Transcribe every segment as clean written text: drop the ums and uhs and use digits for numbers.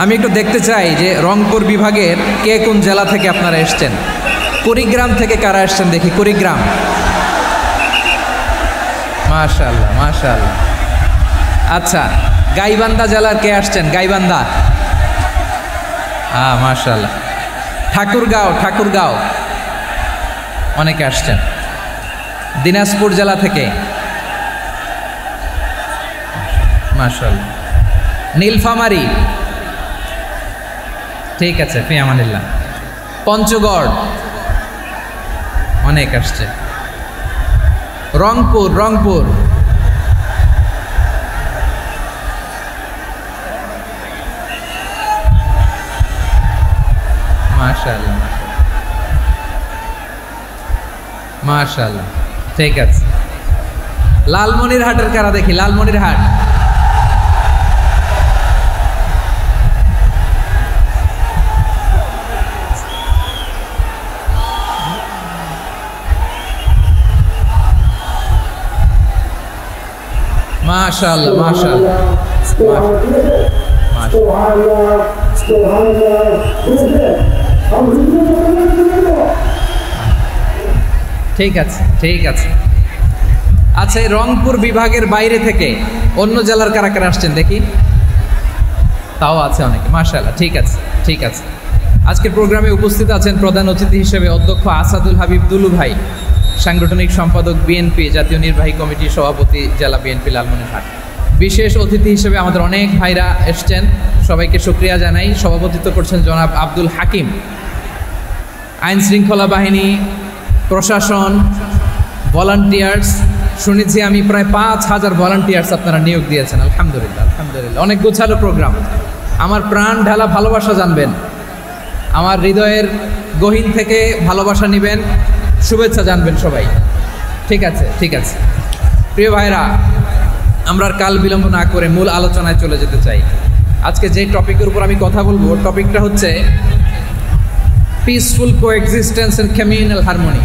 আমি একটু দেখতে চাই যে রংপুর বিভাগের কে কোন জেলা থেকে আপনারা এসছেন। কুড়িগ্রাম থেকে কারা এসছেন দেখি, কুড়িগ্রাম। মাশাআল্লাহ মাশাআল্লাহ। আচ্ছা, গাইবান্ধা জেলার কে আসছেন? গাইবান্ধা, মাশাআল্লাহ। ঠাকুরগাঁও অনেকে আসছেন। দিনাজপুর জেলা থেকে, মাশাআল্লাহ। নীলফামারী, ঠিক আছে, ফি আমানিল্লাহ। পঞ্চগড় অনেক আসছে। রংপুর মাশাআল্লাহ মাশাআল্লাহ, ঠিক আছে। লালমনিরহাটের কারা দেখি, লালমনিরহাট। মাশাআল্লাহ মাশাআল্লাহ ঠিক আছে ঠিক আছে। আচ্ছা, এই রংপুর বিভাগের বাইরে থেকে অন্য জেলার কারা কারা আসছেন দেখি? তাও আছে অনেকে, মাশাআল্লাহ, ঠিক আছে ঠিক আছে। আজকের প্রোগ্রামে উপস্থিত আছেন প্রধান অতিথি হিসেবে অধ্যক্ষ আসাদুল হাবিব দুলু ভাই, সাংগঠনিক সম্পাদক বিএনপি, জাতীয় নির্বাহী কমিটির সভাপতি, জেলা বিএনপি লালমনিরহাট। বিশেষ অতিথি হিসেবে আমাদের অনেক ভাইরা এসছেন, সবাইকে শুকরিয়া জানাই। সভাপতিত্ব করছেন জনাব আব্দুল হাকিম। আইন শৃঙ্খলা বাহিনী, প্রশাসন, ভলান্টিয়ার্স, শুনেছি আমি প্রায় 5000 ভলান্টিয়ার্স আপনারা নিয়োগ দিয়েছেন। আলহামদুলিল্লাহ আলহামদুলিল্লাহ, অনেক গোছালো প্রোগ্রাম। আমার প্রাণ ঢালা ভালোবাসা জানবেন, আমার হৃদয়ের গহীন থেকে ভালোবাসা নেবেন, শুভেচ্ছা জানবেন সবাই। ঠিক আছে ঠিক আছে। প্রিয় ভাইরা, আমরা আর কাল বিলম্ব না করে মূল আলোচনায় চলে যেতে চাই। আজকে যে টপিকের উপর আমি কথা বলবো, টপিকটা হচ্ছে peaceful coexistence and communal harmony,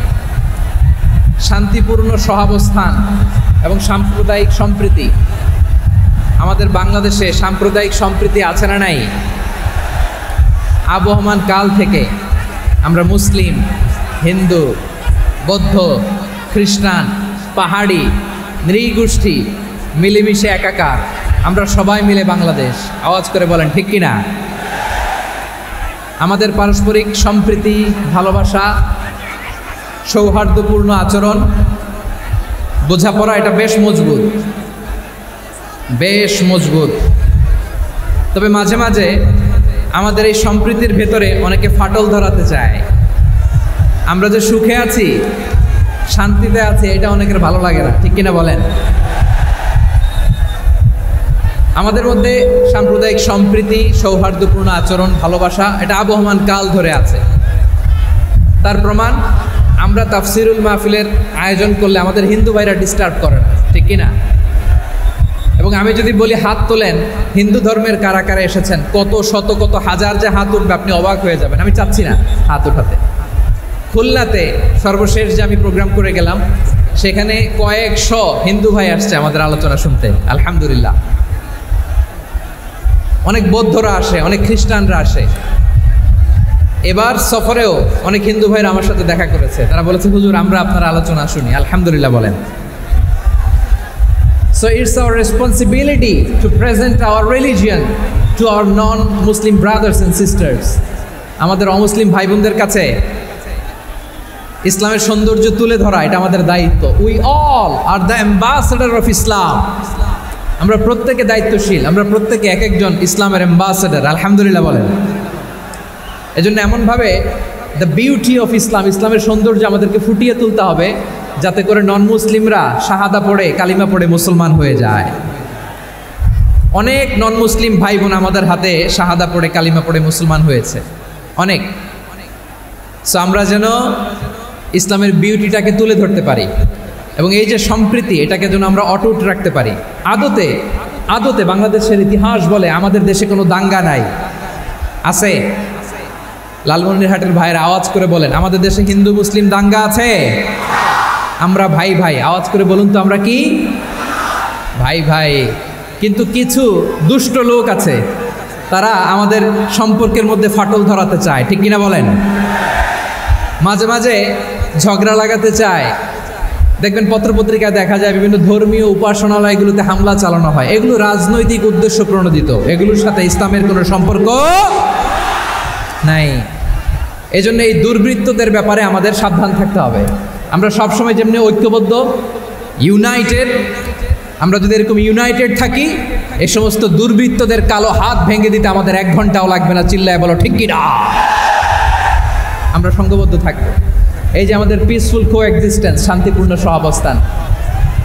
শান্তিপূর্ণ সহাবস্থান এবং সাম্প্রদায়িক সম্প্রীতি। আমাদের বাংলাদেশে সাম্প্রদায়িক সম্প্রীতি আছে না নাই? আবহমান কাল থেকে আমরা মুসলিম, হিন্দু, বৌদ্ধ, খ্রিস্টান, পাহাড়ি, নৃগোষ্ঠী মিলেমিশে একাকার, আমরা সবাই মিলে বাংলাদেশ। আওয়াজ করে বলেন ঠিক কিনা? আমাদের পারস্পরিক সম্প্রীতি, ভালোবাসা, সৌহার্দ্যপূর্ণ আচরণ, বোঝাপড়া, এটা বেশ মজবুত। তবে মাঝে মাঝে আমাদের এই সম্প্রীতির ভেতরে অনেকে ফাটল ধরাতে চায়। আমরা যে সুখে আছি, শান্তিতে আছি, এটা অনেকের ভালো লাগে না, ঠিক কিনা বলেন? আমাদের মধ্যে সাম্প্রদায়িক সম্প্রীতি, সৌহার্দ্যপূর্ণ আচরণ, ভালোবাসা, এটা আবহমান কাল ধরে আছে। তার প্রমাণ, আমরা তাফসিরুল মাহফিলের আয়োজন করলে আমাদের হিন্দু ভাইরা ডিস্টার্ব করে না, ঠিক কিনা? এবং আমি যদি বলি হাত তোলেন, হিন্দু ধর্মের কারা কারা এসেছেন, কত শত কত হাজার যে হাত উঠবে, আপনি অবাক হয়ে যাবেন। আমি চাচ্ছি না হাত উঠাতে। খুলনাতে সর্বশেষ যে আমি প্রোগ্রাম করে গেলাম, সেখানে কয়েকশো হিন্দু ভাই আসছে আমাদের আলোচনা শুনতে, আলহামদুলিল্লাহ। অনেক বৌদ্ধরা আসে, অনেক খ্রিস্টানরা আসে। এবার সফরেও অনেক হিন্দু ভাইরা আমার সাথে দেখা করেছে, তারা বলেছে হুজুর আমরা আপনার আলোচনা শুনি, আলহামদুলিল্লাহ বলেন। So it's our responsibility to present our religion to our non-Muslim brothers and sisters. আমাদের অমুসলিম ভাই বোনদের কাছে ইসলামের সৌন্দর্য তুলে ধরা, এটা আমাদের দায়িত্ব। We all are the ambassador of Islam. আমরা প্রত্যেকে দায়িত্বশীল, আমরা প্রত্যেকে এক একজন ইসলামের অ্যাম্বাসেডর, আলহামদুলিল্লাহ বলেন। এজন্য এমনভাবে দ্য বিউটি অফ ইসলাম, ইসলামের সৌন্দর্য আমাদেরকে ফুটিয়ে তুলতে হবে, যাতে করে নন মুসলিমরা শাহাদা পড়ে, কালিমা পড়ে মুসলমান হয়ে যায়। অনেক নন মুসলিম ভাই বোন আমাদের হাতে শাহাদা পড়ে, কালিমা পড়ে মুসলমান হয়েছে, অনেক। সো আমরা যেন ইসলামের বিউটিটাকে তুলে ধরতে পারি এবং এই যে সম্প্রীতি, এটাকে যেন আমরা অটুট রাখতে পারি। আদতে বাংলাদেশের ইতিহাস বলে আমাদের দেশে কোনো দাঙ্গা নাই, আছে? লালমনিরহাটের ভাইয়েরা আওয়াজ করে বলেন, আমাদের দেশে হিন্দু মুসলিম দাঙ্গা আছে? আমরা ভাই ভাই, আওয়াজ করে বলুন তো, আমরা কি ভাই ভাই? কিন্তু কিছু দুষ্ট লোক আছে তারা আমাদের সম্পর্কের মধ্যে ফাটল ধরাতে চায়, ঠিক কিনা বলেন? মাঝে মাঝে ঝগড়া লাগাতে চায়। দেখবেন পত্রপত্রিকায় দেখা যায় বিভিন্ন ধর্মীয় উপাসনালয়গুলোতে হামলা চালানো হয়। এগুলো রাজনৈতিক উদ্দেশ্য প্রণোদিত, এগুলোর সাথে ইসলামের কোনো সম্পর্ক নাই। এজন্য এই দুর্বৃত্তদের ব্যাপারে আমাদের সাবধান থাকতে হবে। আমরা সবসময় যেমনি ঐক্যবদ্ধ, ইউনাইটেড, আমরা যদি এরকম ইউনাইটেড থাকি, এই সমস্ত দুর্বৃত্তদের কালো হাত ভেঙে দিতে আমাদের 1 ঘন্টাও লাগবে না। চিল্লায় বলো ঠিক কিনা? আমরা সংঘবদ্ধ থাকবো। এই যে আমাদের পিসফুল কোএক্সিস্টেন্স, শান্তিপূর্ণ সহাবস্থান।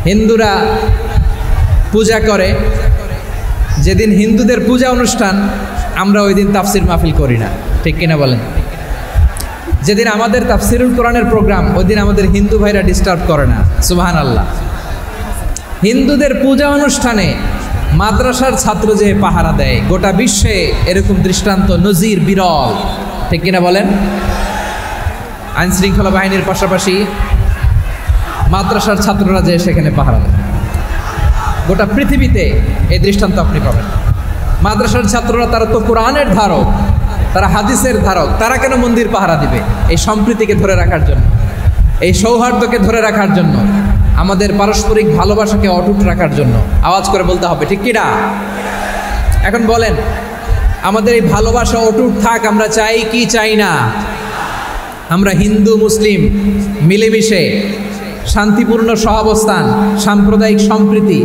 হিন্দুরা পূজা করে, যেদিন হিন্দুদের পূজা অনুষ্ঠান আমরা ওই দিন তাফসির মাহফিল করি না, ঠিক কিনা বলেন? যেদিন আমাদের তাফসিরুল কোরআনের প্রোগ্রাম, ওই দিন আমাদের হিন্দু ভাইরা ডিস্টার্ব করে না। সুবহানাল্লাহ। হিন্দুদের পূজা অনুষ্ঠানে মাদ্রাসার ছাত্র যে পাহারা দেয়, গোটা বিশ্বে এরকম দৃষ্টান্ত নজির বিরল, ঠিক কিনা বলেন? আইন শৃঙ্খলা বাহিনীর পাশাপাশি মাদ্রাসার ছাত্ররা যে সেখানে পাহারা দেয়, গোটা পৃথিবীতে এই দৃষ্টান্ত আপনি পাবেন। মাদ্রাসার ছাত্ররা, তারা তো কোরআনের ধারক, তারা হাদিসের ধারক, তারা কেন মন্দির পাহারা দিবে? এই সম্প্রীতিকে ধরে রাখার জন্য, এই সৌহার্দ্যকে ধরে রাখার জন্য, আমাদের পারস্পরিক ভালোবাসাকে অটুট রাখার জন্য। আওয়াজ করে বলতে হবে, ঠিক কিনা? এখন বলেন, আমাদের এই ভালোবাসা অটুট থাক আমরা চাই কি চাই না? আমরা হিন্দু মুসলিম মিলেমিশে শান্তিপূর্ণ সহাবস্থান, সাম্প্রদায়িক সম্প্রীতি,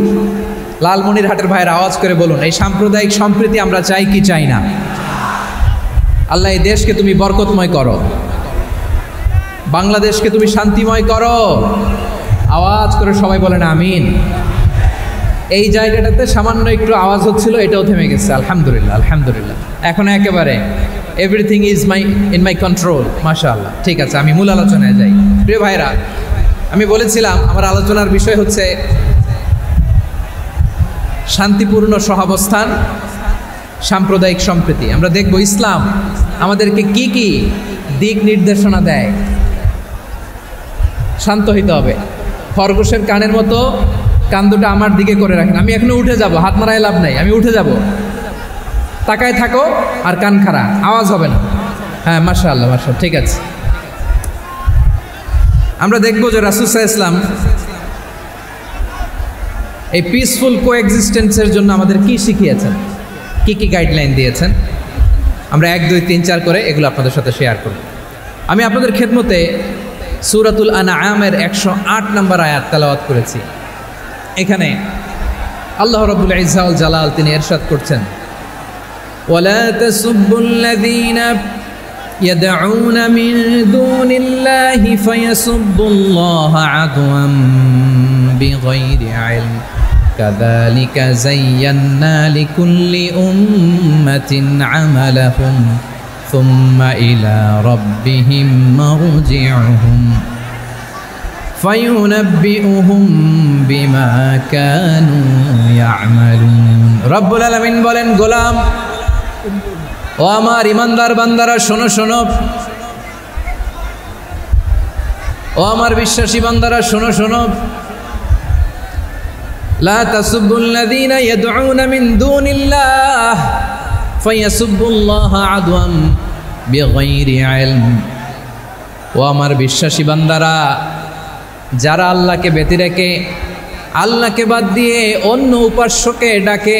লালমনিরহাটের ভাইয়ের আওয়াজ করে বলুন, এই সাম্প্রদায়িক সম্প্রীতি আমরা চাই কি চাই না? আল্লাহ এই দেশকে তুমি বরকতময় করো, বাংলাদেশকে তুমি শান্তিময় করো। আওয়াজ করে সবাই বলেন আমিন। এই জায়গাটাতে সামান্য একটু আওয়াজ হচ্ছিল, এটাও থেমে গেছে। আলহামদুলিল্লাহ, আলহামদুলিল্লাহ। এখন একেবারে everything is in my control. মাশাআল্লাহ। ঠিক আছে, আমি মূল আলোচনায় যাই। প্রিয় ভাইরা, আমি বলেছিলাম আমার আলোচনার বিষয় হচ্ছে শান্তিপূর্ণ সহাবস্থান, সাম্প্রদায়িক সম্প্রীতি। আমরা দেখব ইসলাম আমাদেরকে কি কি দিক নির্দেশনা দেয়। শান্ত হইতে হবে। খরগোশের কানের মতো কান দুটো আমার দিকে করে রাখেন। আমি এখনো উঠে যাব, হাত মারায় লাভ নাই, আমি উঠে যাব। তাকায় থাকো আর কান খাড়া, আওয়াজ হবে না। হ্যাঁ, মাশাআল্লাহ, মাশাআল্লাহ, ঠিক আছে। আমরা দেখব যে রাসূল সাল্লাল্লাহু আলাইহি ওয়াসাল্লাম এই পিসফুল কোএক্সিস্টেন্সের জন্য আমাদের কি শিখিয়েছেন, কি কি গাইডলাইন দিয়েছেন। আমরা 1, 2, 3, 4 করে এগুলো আপনাদের সাথে শেয়ার করব। আমি আপনাদের খেদমতে সূরাতুল আনআমের 108 নম্বর আয়াত তেলাওয়াত করেছি। এখানে আল্লাহ রাব্বুল ইজ্জা ওয়াল জালাল তিনি ইরশাদ করছেন, ওয়ালা তাসুব্বুল্লাযীনা ইয়াদউনা মিন দুনিল্লাহি ফায়াসুব্বুল্লাহা আদওয়াম বিগাইরি ইলম কাযালিকা যায়্যান্না লিকুল্লি উম্মাতিন আমালাহুম সুম্মা ইলা রাব্বিহিম মারজিউহুম ফায়ুনাব্বিউহুম বিমা কানু ইয়ামালুন। রব্বুল আলামিন বলেন, গোলাম ও আমার ইমানদার বান্দারা, শোনো শোনো। ও আমার বিশ্বাসী বান্দারা, শোনো শোনো। লা তাসুব্বুল্লাযীনা ইয়াদউনা মিন দুনিল্লাহ ফায়াসুব্বুল্লাহা আদওয়াম বিগাইরি ইলম। ও আমার বিশ্বাসী বান্দারা, যারা আল্লাহকে ব্যতি রেখে, আল্লাহকে বাদ দিয়ে অন্য উপাস্যকে ডাকে,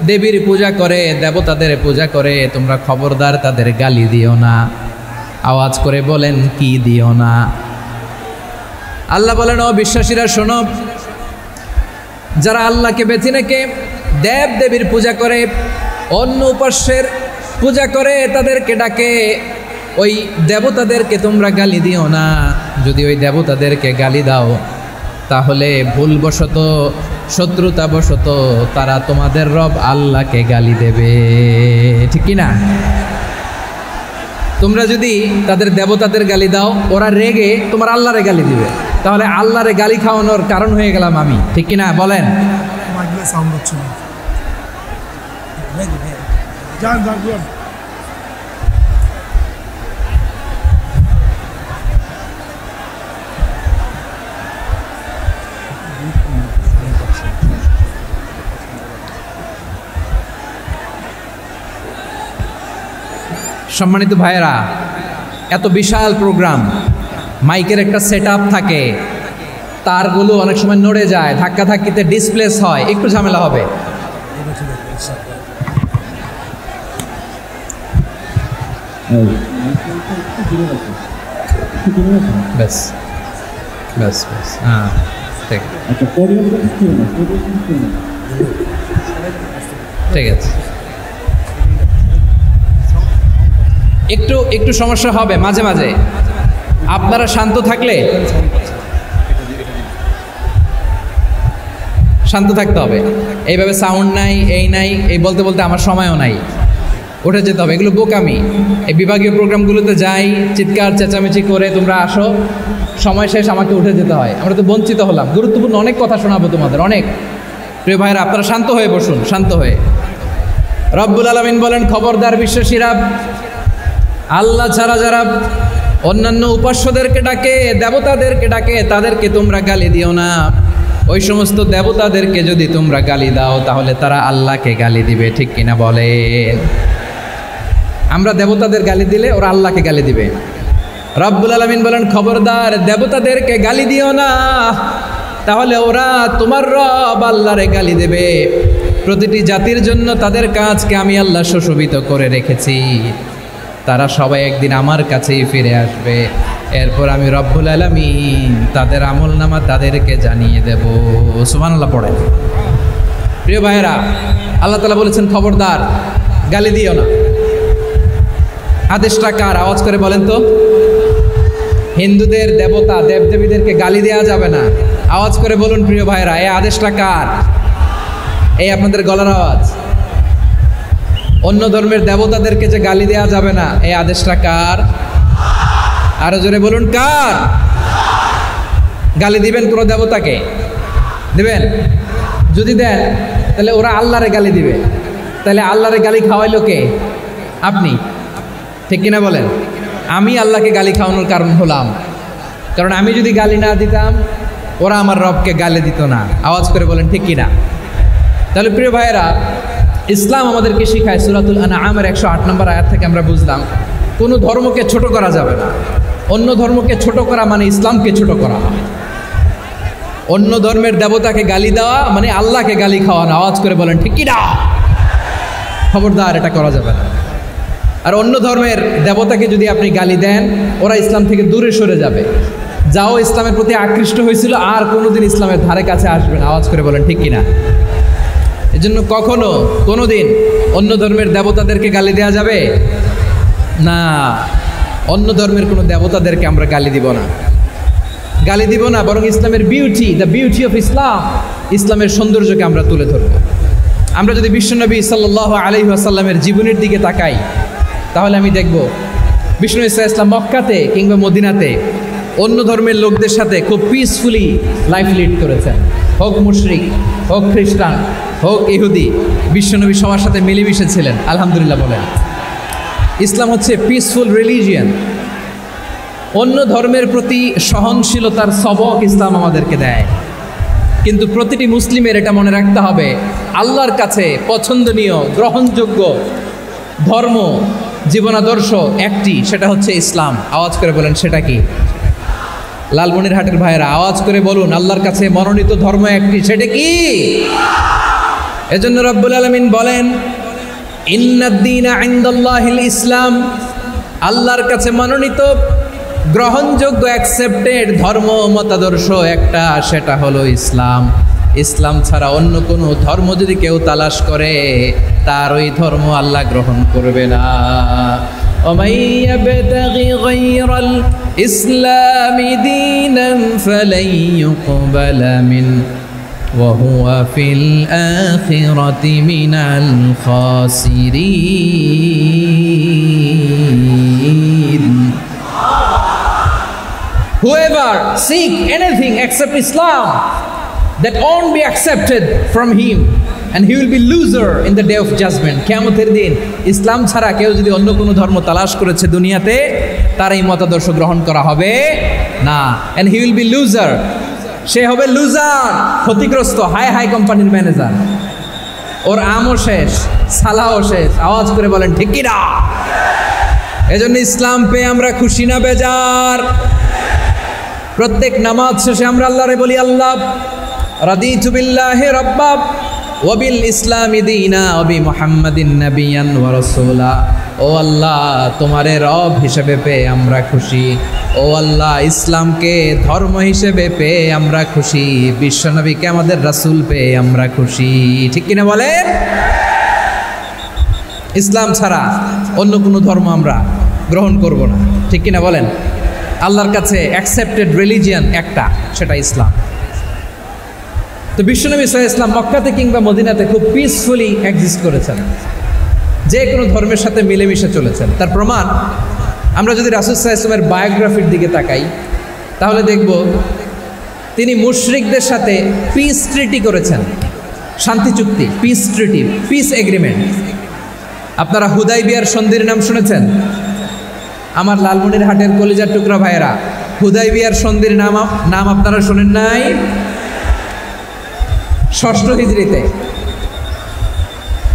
দেবীর পূজা করে, দেবতাদের পূজা করে, তোমরা খবরদার তাদের গালি দিও না। আওয়াজ করে বলেন, কি দিও না? আল্লাহ বলেন, ও বিশ্বাসীরা শোনো, যারা আল্লাহকে ব্যতি রেখে দেবীর পূজা করে, অন্য উপাস্যের পূজা করে, তাদেরকে ডাকে, ওই দেবতাদেরকে তোমরা গালি দিও না। যদি ওই দেবতাদেরকে গালি দাও, তাহলে ভুলবশত, শত্রুতাবশত তারা তোমাদের রব আল্লাহকে গালি দেবে, ঠিক কি না? তোমরা যদি তাদের দেবতাদের গালি দাও, ওরা রেগে তোমার আল্লাহরে গালি দিবে, তাহলে আল্লাহরে গালি খাওয়ানোর কারণ হয়ে গেলাম আমি, ঠিক কি না? বলেন। সম্মানিত ভাইয়েরা, এত বিশাল প্রোগ্রাম, মাইকের একটা সেট আপ থাকে, তারগুলো অনেক সময় নড়ে যায়, ধাক্কা ধাক্কিতে ডিসপ্লেস হয়, একটু ঝামেলা হবে। ব্যাস ব্যাস ব্যাস, হ্যাঁ ঠিক ঠিক আছে। একটু একটু সমস্যা হবে মাঝে মাঝে, আপনারা শান্ত থাকলে, শান্ত থাকতে হবে। এইভাবে সাউন্ড নাই, এই নাই, এই বলতে বলতে আমার সময়ও নাই, উঠে যেতে হবে, এগুলো বোকামি। এই বিভাগীয় প্রোগ্রামগুলোতে যাই, চিৎকার চেঁচামেচি করে তোমরা আসো, সময় শেষ, আমাকে উঠে যেতে হয়, আমরা তো বঞ্চিত হলাম। গুরুত্বপূর্ণ অনেক কথা শোনাবো তোমাদের, অনেক। প্রিয় ভাইরা, আপনারা শান্ত হয়ে বসুন, শান্ত হয়ে। রব্বুল আলামিন বলেন, খবরদার বিশ্বাসীরা, আল্লাহ ছাড়া যারা অন্যান্য উপাস্যদেরকে ডাকে, দেবতাদেরকে ডাকে, তাদেরকে তোমরা গালি দিও না। ওই সমস্ত দেবতাদেরকে যদি তোমরা গালি দাও, তাহলে তারা আল্লাহকে গালি দিবে, ঠিক কিনা বলেন? আমরা দেবতাদের গালি দিলে ওরা আল্লাহকে গালি দিবে। রব্বুল আলামিন বলেন, খবরদার দেবতাদেরকে গালি দিও না, তাহলে ওরা তোমার রব আল্লাহরে গালি দেবে। প্রতিটি জাতির জন্য তাদের কাজকে আমি আল্লাহ সুশোভিত করে রেখেছি, তারা সবাই একদিন আমার কাছেই ফিরে আসবে। এরপর আমি রব্বুল আলামিন তাদের আমলনামা তাদেরকে জানিয়ে দেব। সুবহানাল্লাহ পড়েন। প্রিয় ভাইয়েরা, আল্লাহ তাআলা বলেছেন, খবরদার গালি দিও না। আদেশটা কার? আওয়াজ করে বলেন তো। হিন্দুদের দেবতা দেবদেবীদেরকে গালি দেওয়া যাবে না, আওয়াজ করে বলুন প্রিয় ভাইয়েরা, এই আদেশটা কার? এই আপনাদের গলার আওয়াজ। অন্য ধর্মের দেবতাদেরকে যে গালি দেওয়া যাবে না, এই আদেশটা কার? আরো জোরে বলুন, কার? গালি দিবেন কোন দেবতাকে? দিবেন? যদি দেন তাহলে ওরা আল্লাহরে গালি দিবে, তাহলে আল্লাহরে গালি খাওয়াইলো কে? আপনি, ঠিক কিনা বলেন? আমি আল্লাহকে গালি খাওয়ানোর কারণ হলাম, কারণ আমি যদি গালি না দিতাম ওরা আমার রবকে গালি দিত না। আওয়াজ করে বলেন ঠিক কিনা? তাহলে প্রিয় ভাইয়েরা, ইসলাম আমাদেরকে শিখায়, সূরাতুল আনআমের 108 নম্বর আয়াত থেকে আমরা বুঝলাম, কোনো ধর্মকে ছোট করা যাবে না। অন্য ধর্মকে ছোট করা মানে ইসলামকে ছোট করা। অন্য ধর্মের দেবতাকে গালি দেওয়া মানে আল্লাহকে গালি খাওয়ানো। আওয়াজ করে বলেন ঠিক কিনা? খবরদার, এটা করা যাবে না। আর অন্য ধর্মের দেবতাকে যদি আপনি গালি দেন, ওরা ইসলাম থেকে দূরে সরে যাবে। যাও ইসলামের প্রতি আকৃষ্ট হয়েছিল, আর কোনোদিন ইসলামের ধারে কাছে আসবে না। আওয়াজ করে বলেন ঠিক কিনা? এজন্য কখনো কোনোদিন অন্য ধর্মের দেবতাদেরকে গালি দেওয়া যাবে না। অন্য ধর্মের কোনো দেবতাদেরকে আমরা গালি দিব না, গালি দিব না, বরং ইসলামের beauty, the beauty of Islam, ইসলামের সৌন্দর্যকে আমরা তুলে ধরব। আমরা যদি বিশ্বনবী সাল্লাল্লাহু আলাইহি ওয়াসাল্লামের জীবনের দিকে তাকাই, তাহলে আমি দেখব বিষ্ণু ইসলাম মক্কাতে কিংবা মদিনাতে অন্য ধর্মের লোকদের সাথে খুব পিসফুলি লাইফ লিড করেছেন। হোক মুশরিক, হোক খ্রিস্টান, হোক ইহুদি, বিশ্বনবী সবার সাথে মিলেমিশে ছিলেন। আলহামদুলিল্লাহ বলেন। ইসলাম হচ্ছে পিসফুল রিলিজিয়ান। অন্য ধর্মের প্রতি সহনশীলতার সবক ইসলাম আমাদেরকে দেয়। কিন্তু প্রতিটি মুসলিমের এটা মনে রাখতে হবে, আল্লাহর কাছে পছন্দনীয় গ্রহণযোগ্য ধর্ম, জীবনাদর্শ একটি, সেটা হচ্ছে ইসলাম। আওয়াজ করে বলেন সেটা কি? লালমনিরহাটের ভাইয়েরা আওয়াজ করে বলুন, আল্লাহর কাছে মনোনীত ধর্ম একটি, সেটা কি? এজন্য রব্বুল আলামিন বলেন, ইন্নাদ-দীনা ইনদাল্লাহিল ইসলাম, আল্লাহর কাছে মনোনীত গ্রহণযোগ্য অ্যাকসেপ্টেড ধর্ম মতাদর্শ একটা, সেটা হলো ইসলাম। ইসলাম ছাড়া অন্য কোনো ধর্ম যদি কেউ তালাশ করে, তার ওই ধর্ম আল্লাহ গ্রহণ করবে না। ومن يبتغي غير الإسلام دينا فلن يقبل منه وهو في الآخرة من الخاسرين. Whoever seek anything except Islam, that won't be accepted from him, and he will be loser in the day of judgment. কিয়ামতের দিন ইসলাম ছাড়া কেউ যদি অন্য কোনো ধর্ম তালাশ করেছে দুনিয়াতে, তার এই মতাদর্শ গ্রহণ করা হবে না। and he will be loser, সে হবে লুজার, ক্ষতিগ্রস্ত, হাই হাই কোম্পানির ম্যানেজার। ওর আমও শেষ, সালাও শেষ। আওয়াজ করে বলেন ঠিক কি না? এজন্য ইসলাম পেয়ে আমরা খুশি না বেজার? প্রত্যেক নামাজ শেষে আমরা আল্লাহরে বলি, আল্লাহ রাদিতু বিল্লাহি রাব্বা ওয়া বিল ইসলামি দীনা ওয়া বি মুহাম্মাদিন নাবিয়ান ওয়া রাসূলা। ও আল্লাহ, তোমারে রব হিসেবে পেয়ে আমরা খুশি। ও আল্লাহ, ইসলামকে ধর্ম হিসেবে পেয়ে আমরা খুশি। বিশ্বনবীকে আমাদের রাসূল পেয়ে আমরা খুশি। ঠিক কিনা বলেন? ইসলাম ছাড়া অন্য কোনো ধর্ম আমরা গ্রহণ করব না। ঠিক কিনা বলেন? আল্লাহর কাছে অ্যাকসেপ্টেড রিলিজিয়ান একটা, সেটা ইসলাম। তো বিশ্বনবী সাল্লাল্লাহু আলাইহি ওয়াসাল্লাম মক্কাতে কিংবা মদিনাতে খুব পিসফুলি এক্সিস্ট করেছেন, যে কোনো ধর্মের সাথে মিলেমিশে চলেছেন। তার প্রমাণ আমরা যদি রাসূল সাল্লাল্লাহু আলাইহি ওয়াসাল্লামের বায়োগ্রাফির দিকে তাকাই, তাহলে দেখব তিনি মুশরিকদের সাথে পিস ট্রিটি করেছেন, শান্তি চুক্তি, পিস ট্রিটি, পিস এগ্রিমেন্ট। আপনারা হুদাইবিয়ার সন্ধির নাম শুনেছেন? আমার লালমনিরহাটের কলিজার টুকরা ভাইয়েরা, হুদাইবিয়ার সন্ধির নাম আপনারা শোনেন নাই? 6ষ্ঠ হিজরিতে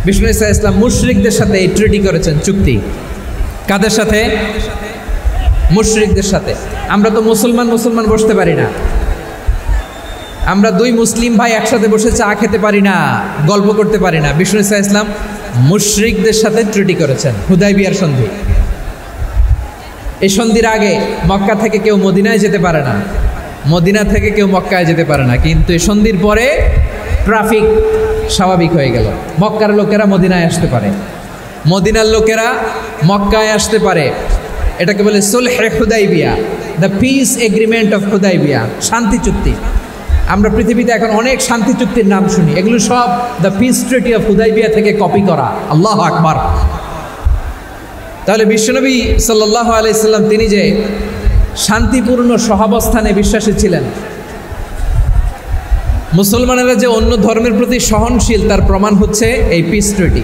বিষ্ণু ঈসা ইসলাম মুশরিকদের সাথে এই ট্রিটি করেছেন, চুক্তি। কাদের সাথে? মুশরিকদের সাথে। আমরা তো মুসলমান বসতে পারি না। আমরা দুই মুসলিম ভাই একসাথে বসে চা খেতে পারি না, গল্প করতে পারি না। বিষ্ণু ঈসা ইসলাম মুশরিকদের সাথে ট্রিটি করেছেন, হুদাইবিয়ার সন্ধি। এই সন্ধির আগে মক্কা থেকে কেউ মদিনায় যেতে পারে না, মদিনা থেকে কেউ মক্কায় যেতে পারে না। কিন্তু এই সন্ধির পরে ট্রাফিক স্বাভাবিক হয়ে গেল। মক্কার লোকেরা মদিনায় আসতে পারে, মদিনার লোকেরা মক্কায় আসতে পারে। এটাকে বলে সুলহে Hudaibiya, the peace agreement of Hudaibiya, শান্তি চুক্তি। আমরা পৃথিবীতে এখন অনেক শান্তি চুক্তির নাম শুনি, এগুলো সব the piece treaty of Hudaibiya থেকে কপি করা। আল্লাহু আকবার। তাহলে বিশ্বনবী সাল্লাল্লাহু আলাইহি সাল্লাম তিনি যে শান্তিপূর্ণ সহাবস্থানে বিশ্বাসী ছিলেন, মুসলমানেরা যে অন্য ধর্মের প্রতি সহনশীল, তার প্রমাণ হচ্ছে এই পিস ট্রিটি।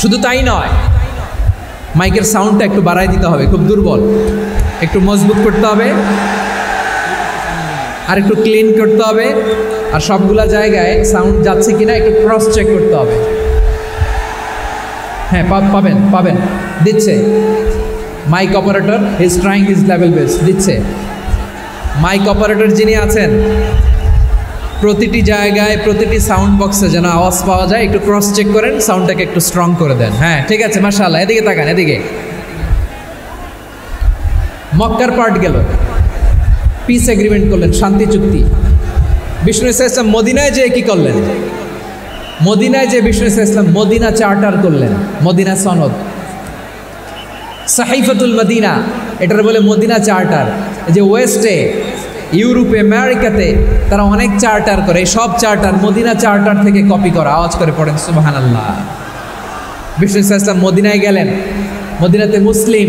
শুধু তাই নয়, মাইকের সাউন্ডটা একটু বাড়াই দিতে হবে, খুব দুর্বল, একটু মজবুত করতে হবে, আর একটু ক্লিন করতে হবে, আর সবগুলা জায়গায় সাউন্ড যাচ্ছে কিনা একটু ক্রস চেক করতে হবে। হ্যাঁ, পাবেন দিচ্ছে mike operator, he is trying his level best, দিচ্ছে। মাইক অপারেটর যিনি আছেন, প্রতিটি জায়গায় প্রতিটি সাউন্ড বক্সে যেন আওয়াজ পাওয়া যায়, একটু ক্রস চেক করেন, সাউন্ডটাকে একটু স্ট্রং করে দেন। হ্যাঁ, ঠিক আছে, মাশাআল্লাহ। এদিকে তাকান, এদিকে। মক্কার পার্ট গেল, পিস এগ্রিমেন্ট করলেন, শান্তি চুক্তি। বিষ্ণু ঈসা ইসলাম মদিনায় যেয়ে কি করলেন? মদিনায় যে বিষ্ণু ঈসা ইসলাম মদিনা চার্টার করলেন, মদিনা সনদ, সাহিফাতুল মদিনা, এটার বলে মদিনা চার্টার। যে ওয়েস্টে, ইউরোপে, আমেরিকাতে তারা অনেক চার্টার করে, সব চার্টার মদিনা চার্টার থেকে কপি করা। আওয়াজ করে পড়েন সুবহানাল্লাহ। বিষ্ণু ঈসা ইসলাম মদিনায় গেলেন, মদিনাতে মুসলিম,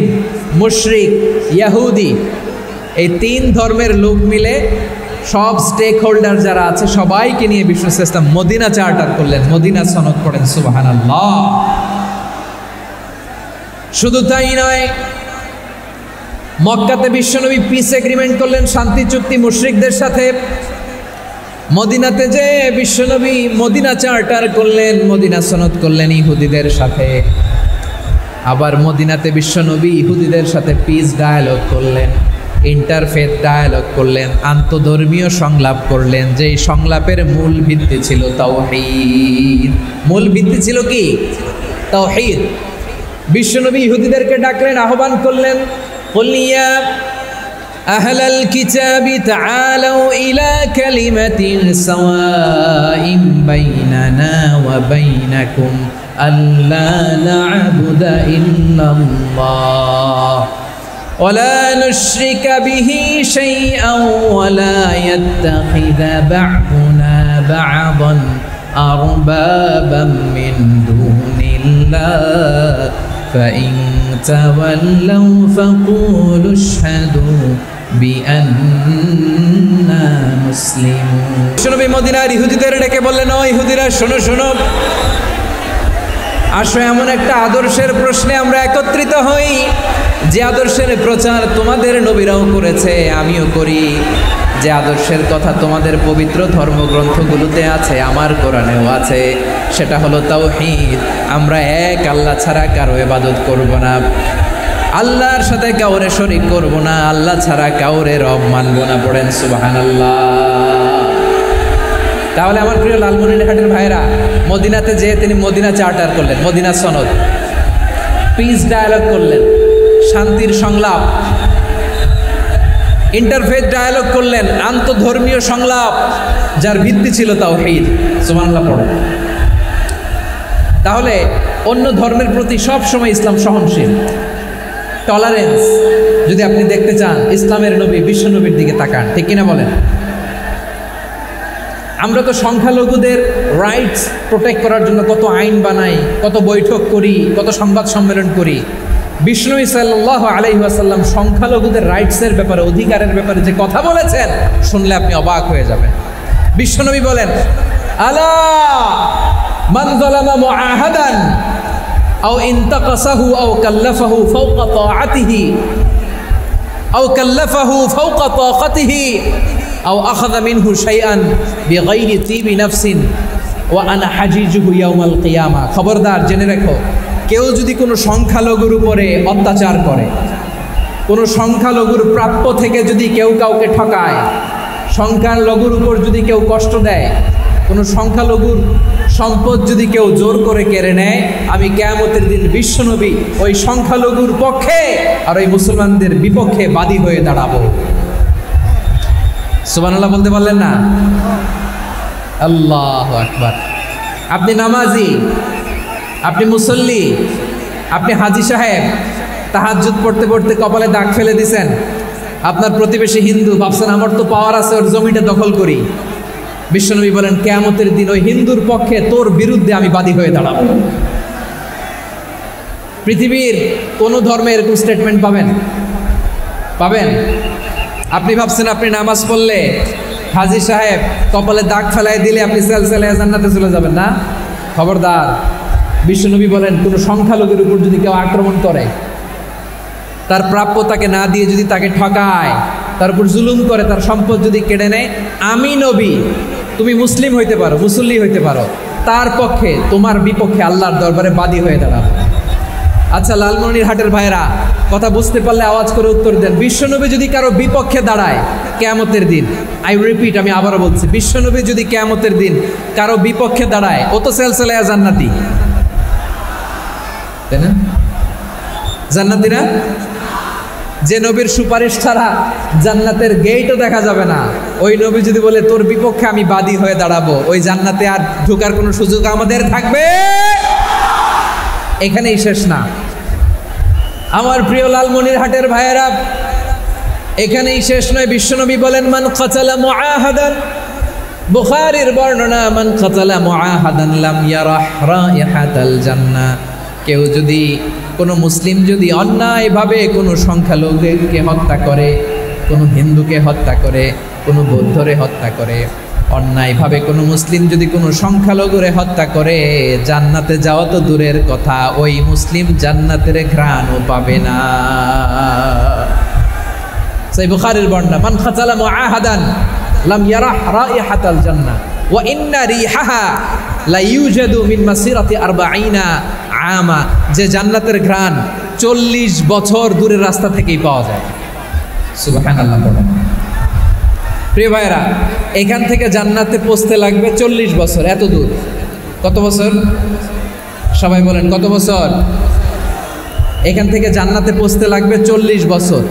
মুশরিক, ইহুদি, এই 3 ধর্মের লোক মিলে সব স্টেক হোল্ডার যারা আছে সবাইকে নিয়ে বিষ্ণু ঈসা ইসলাম মদিনা চার্টার করলেন, মদিনা সনদ। পড়েন সুবহানাল্লাহ। শুধু তাই নয়, মক্কাতে বিশ্বনবী পিস এগ্রিমেন্ট করলেন, শান্তি চুক্তি মুশরিকদের সাথে। মদিনাতে যে বিশ্বনবী মদিনা চার্টার করলেন, মদিনা সনদ করলেন ইহুদিদের সাথে। আবার মদিনাতে বিশ্বনবী ইহুদিদের সাথে পিস ডায়ালগ করলেন, ইন্টারফেথ ডায়ালগ করলেন, আন্তধর্মীয় সংলাপ করলেন। যেই সংলাপের মূল ভিত্তি ছিল তাওহীদ। মূল ভিত্তি ছিল কি? তাওহীদ। বিশ্বনবী ইহুদিদেরকে ডাকলেন, আহ্বান করলেন, قل يا أهل الكتاب تعالوا إلى كلمة سواء بيننا وبينكم ألا نعبد إلا الله ولا نشرك به شيئا ولا يتخذ بعضنا بعضا أربابا من دون الله فإن تولوا فقولوا اشهدوا بأننا مسلمون। বিশ্বনবী মদিনার ইহুদিদের ডেকে বললেন, ও ইহুদিরা, শোনো শোনো, আসো এমন একটা আদর্শের প্রশ্নে আমরা একত্রিত হই, যে আদর্শের প্রচার তোমাদের নবীরাও করেছে, আমিও করি। যে আদর্শের কথা তোমাদের পবিত্র ধর্মগ্রন্থগুলোতে আছে, আমার কোরআনেও আছে, সেটা হলো তাওহীদ। আমরা এক আল্লাহ ছাড়া কারো ইবাদত করব না। আল্লাহর সাথে কাউরে শরীক করব না, আল্লাহ ছাড়া কাউরে রব মানব না। পড়েন সুবহানাল্লাহ। তাহলে আমার প্রিয় লালমনিরহাটের ভাইরা, মদিনাতে যেয়ে তিনি মদিনা চার্টার করলেন, মদিনা সনদ, পিস ডায়ালগ করলেন, শান্তির সংলাপ, ইন্টারফেথ ডায়ালগ করলেন, আন্তধর্মীয় সংলাপ যার ভিত্তি ছিল তাওহীদ। সুবহানাল্লাহ পড়েন। তাহলে অন্য ধর্মের প্রতি সব সময় ইসলাম সহনশীল, টলারেন্স। যদি আপনি দেখতে চান ইসলামের নবী বিশ্ব নবীর দিকে তাকান, ঠিক কিনা বলেন? আমরা তো সংখ্যালঘুদের রাইটস প্রোটেক্ট করার জন্য কত আইন বানাই, কত বৈঠক করি, কত সংবাদ সম্মেলন করি। বিষ্ণু সাল্লাল্লাহু আলাইহি ওয়াসাল্লাম সংখ্যালঘুদের রাইটসের ব্যাপারে, অধিকারের ব্যাপারে যে কথা বলেছেন, শুনলে আপনি অবাক হয়ে যাবেন। বিশ্বনবী বলেন, আলা মান যালামা মুআহাদান আও ইনতাকাসাহু আও কাল্লাফাহু ফাওকা তাআতিহি আও কাল্লাফাহু ফাওকা তাকাতিহি আও আখাযা মিনহু শাইআন বিগাইরি তিবি নাফসিন ওয়া আনা হাজিজুহু ইয়াউমাল কিয়ামা। খবরদার, জেনে রাখো, কেউ যদি কোনো সংখ্যালঘুর উপরে অত্যাচার করে, কোনো সংখ্যালঘুর প্রাপ্য থেকে যদি কেউ কাউকে ঠকায়, সংখ্যালঘুর উপর যদি কেউ কষ্ট দেয়, কোনো সংখ্যালঘুর সম্পদ যদি কেউ জোর করে কেড়ে নেয়, আমি কিয়ামতের দিন বিশ্বনবী ওই সংখ্যালঘুর পক্ষে আর ওই মুসলমানদের বিপক্ষে বাদী হয়ে দাঁড়াবো। সুবহানাল্লাহ বলতে পারলেন না? আল্লাহু আকবার। আপনি নামাজি, আপনি মুসল্লি, আপনি হাজি সাহেব, তাহাজ্জুদ পড়তে পড়তে কপালে দাগ ফেলে দিছেন, আপনার প্রতিবেশী হিন্দু, ভাবছেন আমার তো পাওয়ার আছে, ওর জমিটা দখল করি। বিশ্বনবী বলেন, কিয়ামতের দিন ওই হিন্দুর পক্ষে তোর বিরুদ্ধে আমি বাদী হয়ে দাঁড়াবো। পৃথিবীর কোন ধর্মে এরকম স্টেটমেন্ট পাবেন? পাবেন? আপনি ভাবছেন আপনি নামাজ পড়লে হাজি সাহেব কপালে দাগ ফেলাই দিলে আপনি সেলসেলে জান্নাতে চলে যাবেন না? খবরদার। বিশ্বনবী বলেন, কোনো সংখ্যালঘুর উপর যদি কেউ আক্রমণ করে, তার প্রাপ্য তাকে না দিয়ে যদি তাকে ঠকায়, তার উপর জুলুম করে, তার সম্পদ যদি কেড়ে নেয়, আমি নবী, তুমি মুসলিম হইতে পারো, মুসল্লি হইতে পারো, তার পক্ষে তোমার বিপক্ষে আল্লাহর দরবারে বাদী হয়ে দাঁড়াবো। আচ্ছা লালমনিরহাটের ভাইরা, কথা বুঝতে পারলে আওয়াজ করে উত্তর দেন। বিশ্বনবী যদি কারো বিপক্ষে দাঁড়ায় কিয়ামতের দিন, আই রিপিট, আমি আবারও বলছি, বিশ্বনবী যদি কিয়ামতের দিন কারো বিপক্ষে দাঁড়ায়, ও তো সেলসেলায়া জান্নাতি, তাই না? জান্নাতি না? যে নবীর সুপারিশ ছাড়া জান্নাতের গেটও দেখা যাবে না, ওই নবী যদি বলে তোর বিপক্ষে আমি বাদী হয়ে দাঁড়াবো, ওই জান্নাতে আর ঢোকার কোনো সুযোগ আমাদের থাকবে? এখানেই শেষ না আমার প্রিয় লালমনিরহাটের ভাইয়েরা, এখানেই শেষ নয়। বিশ্বনবী বলেন, মান কাতালা মুআহাদান, বুখারীর বর্ণনা, মান কাতালা মুআহাদান লাম ইয়ারাহ রাইহাতাল জান্নাহ। কেউ যদি, কোনো মুসলিম যদি অন্যায়ভাবে কোনো সংখ্যালঘুকে হত্যা করে, কোনো হিন্দুকে হত্যা করে, কোনো বৌদ্ধরে হত্যা করে, অন্যায়ভাবে কোনো মুসলিম যদি কোনো সংখ্যালঘুরে হত্যা করে, জান্নাতে যাওয়া তো দূরের কথা, ওই মুসলিম জান্নাতের ঘ্রাণও পাবে না। সেই বুখারীর বর্ণনা, মান কাতালা মুআহাদান লাম ইয়ারাহ রাইহাতাল জান্নাহ ওয়া ইন্না রিহাহা লা ইউজাদু মিন মাসিরাতি 40 আমা। যে জান্নাতের ঘ্রাণ 40 বছর দূরের রাস্তা থেকেই পাওয়া যায়। সুবহানাল্লাহ বলেন। প্রিয় ভাইরা, এখান থেকে জান্নাতে পৌঁছতে লাগবে 40 বছর। এত দূর, কত বছর? সবাই বলেন কত বছর? এখান থেকে জান্নাতে পৌঁছতে লাগবে 40 বছর।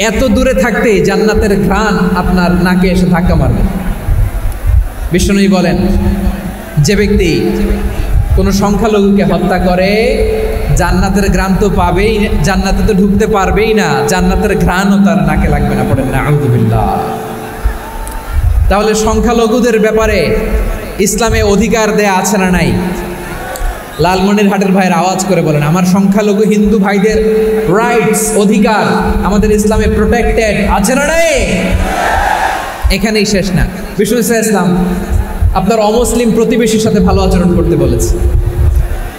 এত দূরে থাকতেই জান্নাতের ঘ্রাণ আপনার নাকে এসে ধাক্কা মারবে। বিষ্ণুই বলেন, যে ব্যক্তি কোনো সংখ্যালঘুকে হত্যা করে, জান্নাতের ঘ্রাণ তো পাবেই, জান্নাতে তো ঢুকতে পারবেই না, জান্নাতের ঘ্রাণও তার নাকে লাগবে না। পড়েন না আউযুবিল্লাহ। তাহলে সংখ্যালঘুদের ব্যাপারে ইসলামে অধিকার দেয়া আছে না নাই? লালমনিরহাটের ভাইয়ের আওয়াজ করে বলেন, আমার সংখ্যালঘু হিন্দু ভাইদের রাইটস, অধিকার আমাদের ইসলামে প্রোটেক্টেড আছে না নাই? এখানেই শেষ না। বিষ্ণু ইসলাম আপনার অমুসলিম প্রতিবেশীর সাথে ভালো আচরণ করতে বলেছে।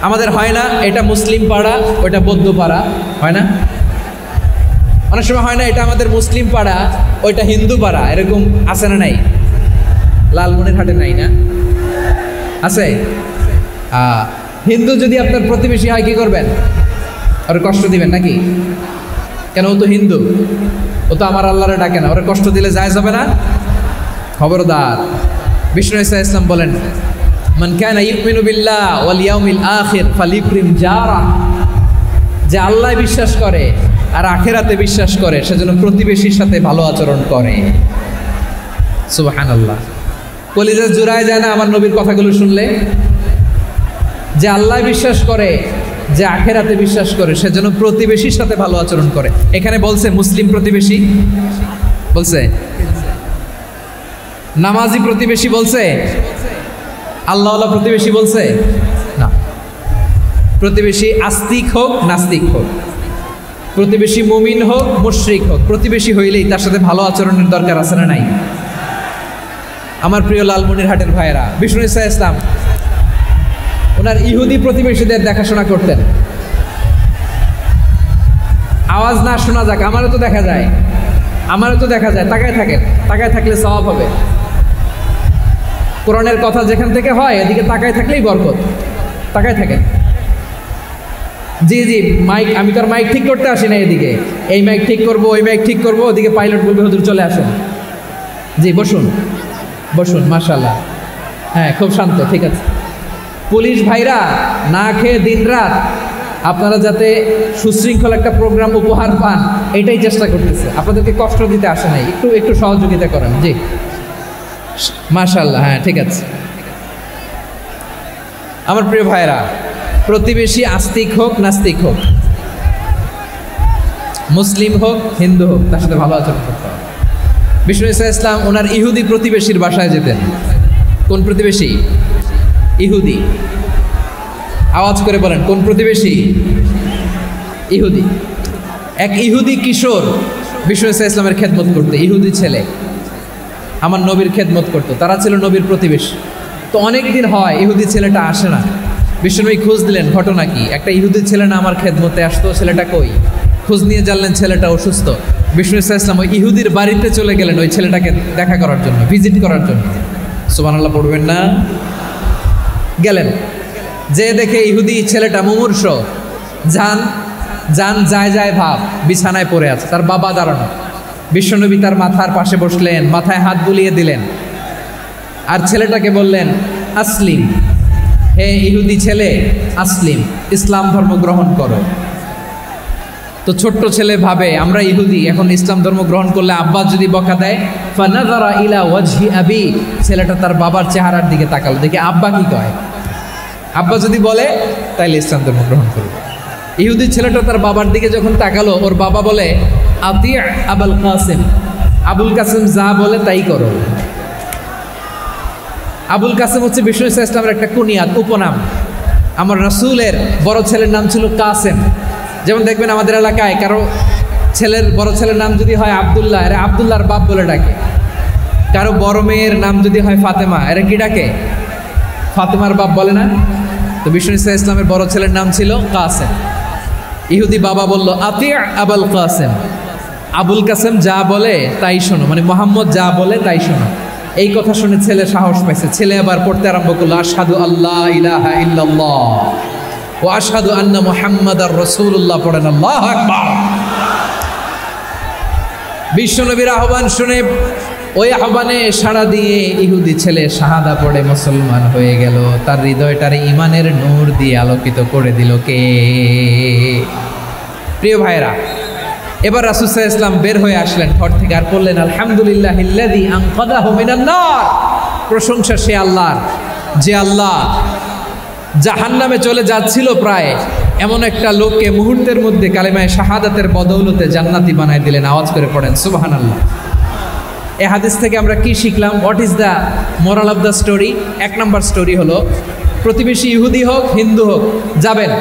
আমাদের হয় না, এটা মুসলিম পাড়া, ওটা বৌদ্ধ পাড়া, হয় না? অনেক সময় হয় না, এটা আমাদের মুসলিম পাড়া, ওইটা হিন্দু পাড়া, এরকম আছে না নাই? লালমনিরহাটে নাই না? আছে? হিন্দু যদি আপনার প্রতিবেশী হয় কি করবেন? ওরে কষ্ট দিবেন নাকি? কেন, ও তো হিন্দু, ও তো আমার আল্লাহরে ডাকে না, ওরে কষ্ট দিলে যায় যাবে না? খবরদার। বিষ্ণু ঈসা ইসলাম বলেন, মান কানা ইউমিনু বিল্লাহ ওয়াল ইয়াউমিল আখির ফালিউকরিম জারা, যে আল্লাহ বিশ্বাস করে আর আখিরাতে বিশ্বাস করে সেজন্য প্রতিবেশীর সাথে ভালো আচরণ করে। সুবহানাল্লাহ। কলিজা জুড়ায় যায় না আমার নবীর কথাগুলো শুনলে? যে আল্লাহ বিশ্বাস করে, যে আখিরাতে বিশ্বাস করে সেজন্য প্রতিবেশীর সাথে ভালো আচরণ করে। এখানে বলছে মুসলিম প্রতিবেশী, বলছে নামাজি প্রতিবেশী, বলছে আল্লাহওয়ালা প্রতিবেশী, বলছে না। প্রতিবেশী আস্তিক হোক নাস্তিক হোক, প্রতিবেশী মুমিন হোক মুশরিক হোক, প্রতিবেশী হইলেই তার সাথে ভালো আচরণের দরকার আছে না নাই? আমার প্রিয় লালমনিরহাটের ভাইয়েরা, বিষ্ণু ঈসা ইসলাম ওনার ইহুদি প্রতিবেশীদের দেখাশোনা করতেন। আওয়াজ না শোনা যাক, আমারও তো দেখা যায়, আমারও তো দেখা যায়। তাকায় থাকেন, তাকায় থাকলে সওয়াব হবে। কোরআনের কথা যেখান থেকে হয় এদিকে তাকায় থাকলেই বরকত। তাকায় থাকেন। জি জি, মাইক, আমি তো আর মাইক ঠিক করতে আসি না এদিকে, এই মাইক ঠিক করবো, ওই মাইক ঠিক করবো, ওদিকে পাইলট বলবে হুজুর চলে আসুন। জি বসুন, বসুন, মাশাআল্লাহ। হ্যাঁ, খুব শান্ত, ঠিক আছে। পুলিশ ভাইরা না খেয়ে দিনরাত আপনারা যাতে সুশৃঙ্খল একটা প্রোগ্রাম উপহার পান এটাই চেষ্টা করতেছে, আপনাদেরকে কষ্ট দিতে আসে নাই, একটু একটু সহযোগিতা করেন। জি মাশাআল্লাহ, হ্যাঁ ঠিক আছে। আমার প্রিয় ভাইরা, প্রতিবেশী আস্তিক হোক নাস্তিক হোক, মুসলিম হোক হিন্দু হোক, তার সাথে ভালো আচরণ করতে হবে। বিষ্ণু ঈসা ইসলাম ওনার ইহুদি প্রতিবেশীর বাসায় যেতেন। কোন প্রতিবেশী? ইহুদি। আওয়াজ করে বলেন, কোন প্রতিবেশী? ইহুদি। এক ইহুদি কিশোর বিষ্ণু ঈসা ইসলামের খেদমত করতে, ইহুদি ছেলে আমার নবীর খেদমত করতো, তারা ছিল নবীর প্রতিবেশী। তো অনেক দিন হয় ইহুদি ছেলেটা আসে না। বিষ্ণুনবী খোঁজ দিলেন, ঘটনা কি? একটা ইহুদি ছেলে না আমার খেদমতে আসতো, ছেলেটা কই? খোঁজ নিয়ে জানলেন ছেলেটা অসুস্থ। বিষ্ণু ঈসা ইসলাম ওই ইহুদির বাড়িতে চলে গেলেন ওই ছেলেটাকে দেখা করার জন্য, ভিজিট করার জন্য। সুবহানাল্লাহ পড়বেন না? গেলেন, যে দেখে ইহুদি ছেলেটা মুমূর্ষ, জান জান যায় যায় ভাব, বিছানায় পড়ে আছে, তার বাবা দাঁড়ানো। বিশ্বনবী তার মাথার পাশে বসলেন, মাথায় হাত বুলিয়ে দিলেন, আর ছেলেটাকে বললেন আসলিম, হে ইহুদি ছেলে আসলিম, ইসলাম ধর্ম গ্রহণ করো। তো ছোট্ট ছেলে ভাবে আমরা ইহুদি, এখন ইসলাম ধর্ম গ্রহণ করলে আব্বা যদি বকা দেয়। ফানাযারা ইলা ওয়াজহি আবি, ছেলেটা তার বাবার চেহারার দিকে তাকালো, দেখে আব্বা কি কয়। আব্বা যদি বলে তাইলে ইসলাম ধর্ম গ্রহণ করবে। ইহুদি ছেলেটা তার বাবার দিকে যখন তাকালো, ওর বাবা বলে আতি আবুল কাসিম, আবুল কাসিম যা বলে তাই করো। আবুল কাসিম হচ্ছে বিষ্ণু ঈসা ইসলামের একটা কুনিয়াত, উপনাম। আমার রাসূলের বড় ছেলের নাম ছিল কাসেম। যেমন দেখবেন আমাদের এলাকায় কারো ছেলের বড় ছেলের নাম যদি হয় আব্দুল্লাহ, এরা আব্দুল্লাহর বাপ বলে ডাকে। কারো বড় মেয়ের নাম যদি হয় ফাতেমা, এরা কি ডাকে? ফাতেমার বাপ বলে না? তো বিষ্ণু ঈসা ইসলামের বড় ছেলের নাম ছিল কাসেম। ইহুদি বাবা বলল আতি আবুল কাসেম, আবুল কাসেম যা বলে তাই শোনো, মানে মোহাম্মদ যা বলে তাই শোনো। এই কথা শুনে ছেলে সাহস পাইছে, ছেলে আবার পড়তে আরম্ভ করলো আশহাদু আল্লাহ ইলাহা ইল্লাল্লাহ ওয়া আশহাদু আন্না মুহাম্মাদার রাসূলুল্লাহ, পড়েন আল্লাহু আকবার। বিশ্বনবীর আহ্বান শুনে ওই আহ্বানে সাড়া দিয়ে ইহুদি ছেলে শাহাদা পড়ে মুসলমান হয়ে গেল। তার হৃদয়টারে ইমানের নূর দিয়ে আলোকিত করে দিল কে? প্রিয় ভাইরা, এবার রাসূল সাল্লাল্লাহু আলাইহি ওয়াসাল্লাম বের হয়ে আসলেন ঘর থেকে, আর বললেন আলহামদুলিল্লাহিল্লাযী আনকাযাহু মিনান নার, প্রশংসা সে আল্লাহর যে আল্লাহ জাহান্নামে চলে যাচ্ছিল প্রায় এমন একটা লোককে মুহূর্তের মধ্যে কালেমায়ে শাহাদাতের বদৌলতে জান্নাতি বানায় দিলেন। আওয়াজ করে পড়েন সুবহানাল্লাহ। এই হাদিস থেকে আমরা কি শিখলাম? What is the moral of the story? এক নম্বর স্টোরি হলো, প্রতিবেশী ইহুদি হোক হিন্দু হোক, যাবেন,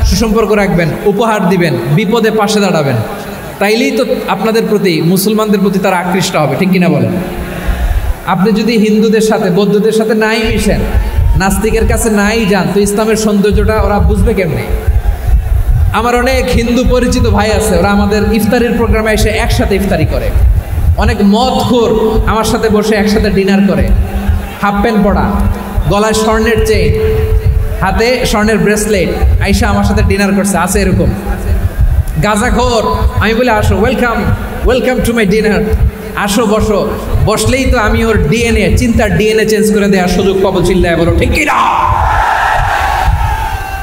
সুসম্পর্ক রাখবেন, উপহার দিবেন, বিপদে পাশে দাঁড়াবেন, তাইলেই তো আপনাদের প্রতি, মুসলমানদের প্রতি তারা আকৃষ্ট হবে, ঠিক কিনা বলেন? আপনি যদি হিন্দুদের সাথে বৌদ্ধদের সাথে নাই মিশেন, নাস্তিকের কাছে নাই যান, তো ইসলামের সৌন্দর্যটা ওরা বুঝবে কেমনে? আমার অনেক হিন্দু পরিচিত ভাই আছে, ওরা আমাদের ইফতারির প্রোগ্রামে এসে একসাথে ইফতারি করে। অনেক মদখোর আমার সাথে বসে একসাথে ডিনার করে, হাফ প্যান্ট পরা, গলায় স্বর্ণের চেইন, হাতে স্বর্ণের ব্রেসলেট, আইসা আমার সাথে ডিনার করছে, আছে এরকম। গাঁজাখোর। আমি বলি আসো, welcome welcome to my dinner, আসো বসো। বসলেই তো আমি ওর ডিএনএ, চিন্তার ডিএনএ চেঞ্জ করে দেওয়ার সুযোগ পাবো। চিল্লায় বলো ঠিক কি না?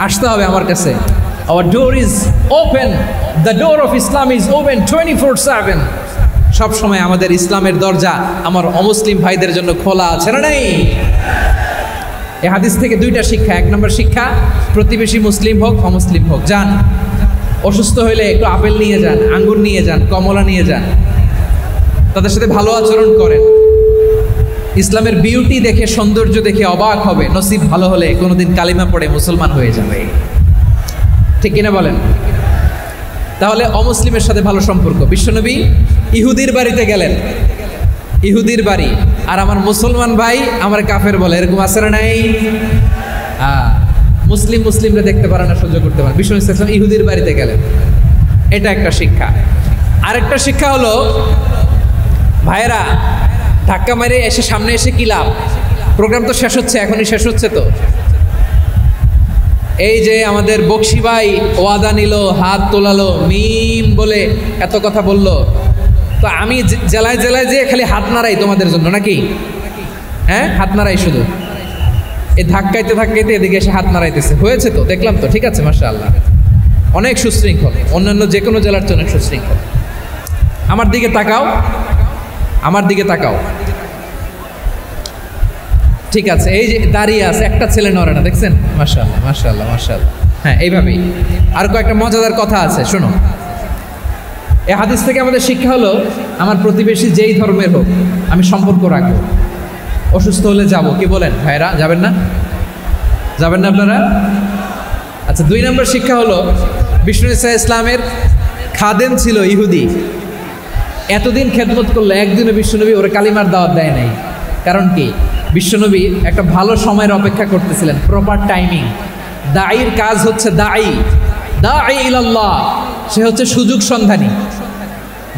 আসতে হবে আমার কাছে। Our door is open, the door of Islam is open 24/7। সব সময় আমাদের ইসলামের দরজা আমার অমুসলিম ভাইদের জন্য খোলা আছে না নাই? এই হাদিস থেকে দুইটা শিক্ষা। এক নম্বর শিক্ষা, প্রতিবেশী মুসলিম হোক অমুসলিম হোক, যান। অসুস্থ হইলে একটু আপেল নিয়ে যান, আঙ্গুর নিয়ে যান, কমলা নিয়ে যান, তাদের সাথে ভালো আচরণ করেন। ইসলামের বিউটি দেখে, সৌন্দর্য দেখে অবাক হবে। নসিব ভালো হলে কোনোদিন কালিমা পড়ে মুসলমান হয়ে যাবে, ঠিক কিনা বলেন? তাহলে অমুসলিমের সাথে ভালো সম্পর্ক। বিশ্বনবী ইহুদির বাড়িতে গেলেন, ইহুদির বাড়ি, আর আমার মুসলমান ভাই আমার কাফের বলে, এরকম আছে না নাই? মুসলিম মুসলিমরা দেখতে পারে না, সহ্য করতে পারে। বিশ্বনবী সাল্লাল্লাহু আলাইহি ওয়াসাল্লাম ইহুদির বাড়িতে গেলেন, এটা একটা শিক্ষা। আরেকটা শিক্ষা হলো, ভাইয়েরা ধাক্কা মেরে এসে সামনে এসে কি লাভ? প্রোগ্রাম তো শেষ হচ্ছে, এখনই শেষ হচ্ছে। তো এই যে আমাদের বকশি ভাই ওয়াদা নিল, হাত তোলালো, মিম বলে এত কথা বললো, তো আমি জেলায় জেলায় যে খালি হাত নাড়াই তোমাদের জন্য নাকি? হ্যাঁ, হাত নাড়াই শুধু। এই ধাক্কাইতে ধাক্কাইতে এদিকে এসে হাত নাড়াইতেছে, হয়েছে তো, দেখলাম তো, ঠিক আছে, মাশাআল্লাহ। অনেক সুশৃঙ্খল, অন্যান্য যে কোনো জেলার চেয়ে অনেক সুশৃঙ্খল। আমার দিকে তাকাও, আমার দিকে তাকাও, ঠিক আছে। এই যে দাঁড়িয়ে আছে, একটা ছেলে নড়ে না, দেখছেন? মাশাআল্লাহ মাশাআল্লাহ মাশাআল্লাহ। হ্যাঁ, এইভাবেই। আর কয়েকটা মজাদার কথা আছে, শোনো। এই হাদিস থেকে আমাদের শিক্ষা হলো, আমার প্রতিবেশী যেই ধর্মের হোক আমি সম্পর্ক রাখবো। অসুস্থ হলে যাব, কি বলেন ভাইরা? যাবেন না? যাবেন না আপনারা? আচ্ছা, 2 নম্বর শিক্ষা হলো, বিষ্ণু ঈসা ইসলামের খাদেম ছিল ইহুদি, এতদিন খেদমত করলো, একদিনও বিশ্বনবী ওর কালিমার দাওয়াত দেয় নাই। কারণ কি? বিশ্বনবী একটা ভালো সময়ের অপেক্ষা করতেছিলেন, প্রপার টাইমিং। দাঈর কাজ হচ্ছে দাঈ ইলাল্লাহ, সে হচ্ছে সুযোগ সন্ধানী।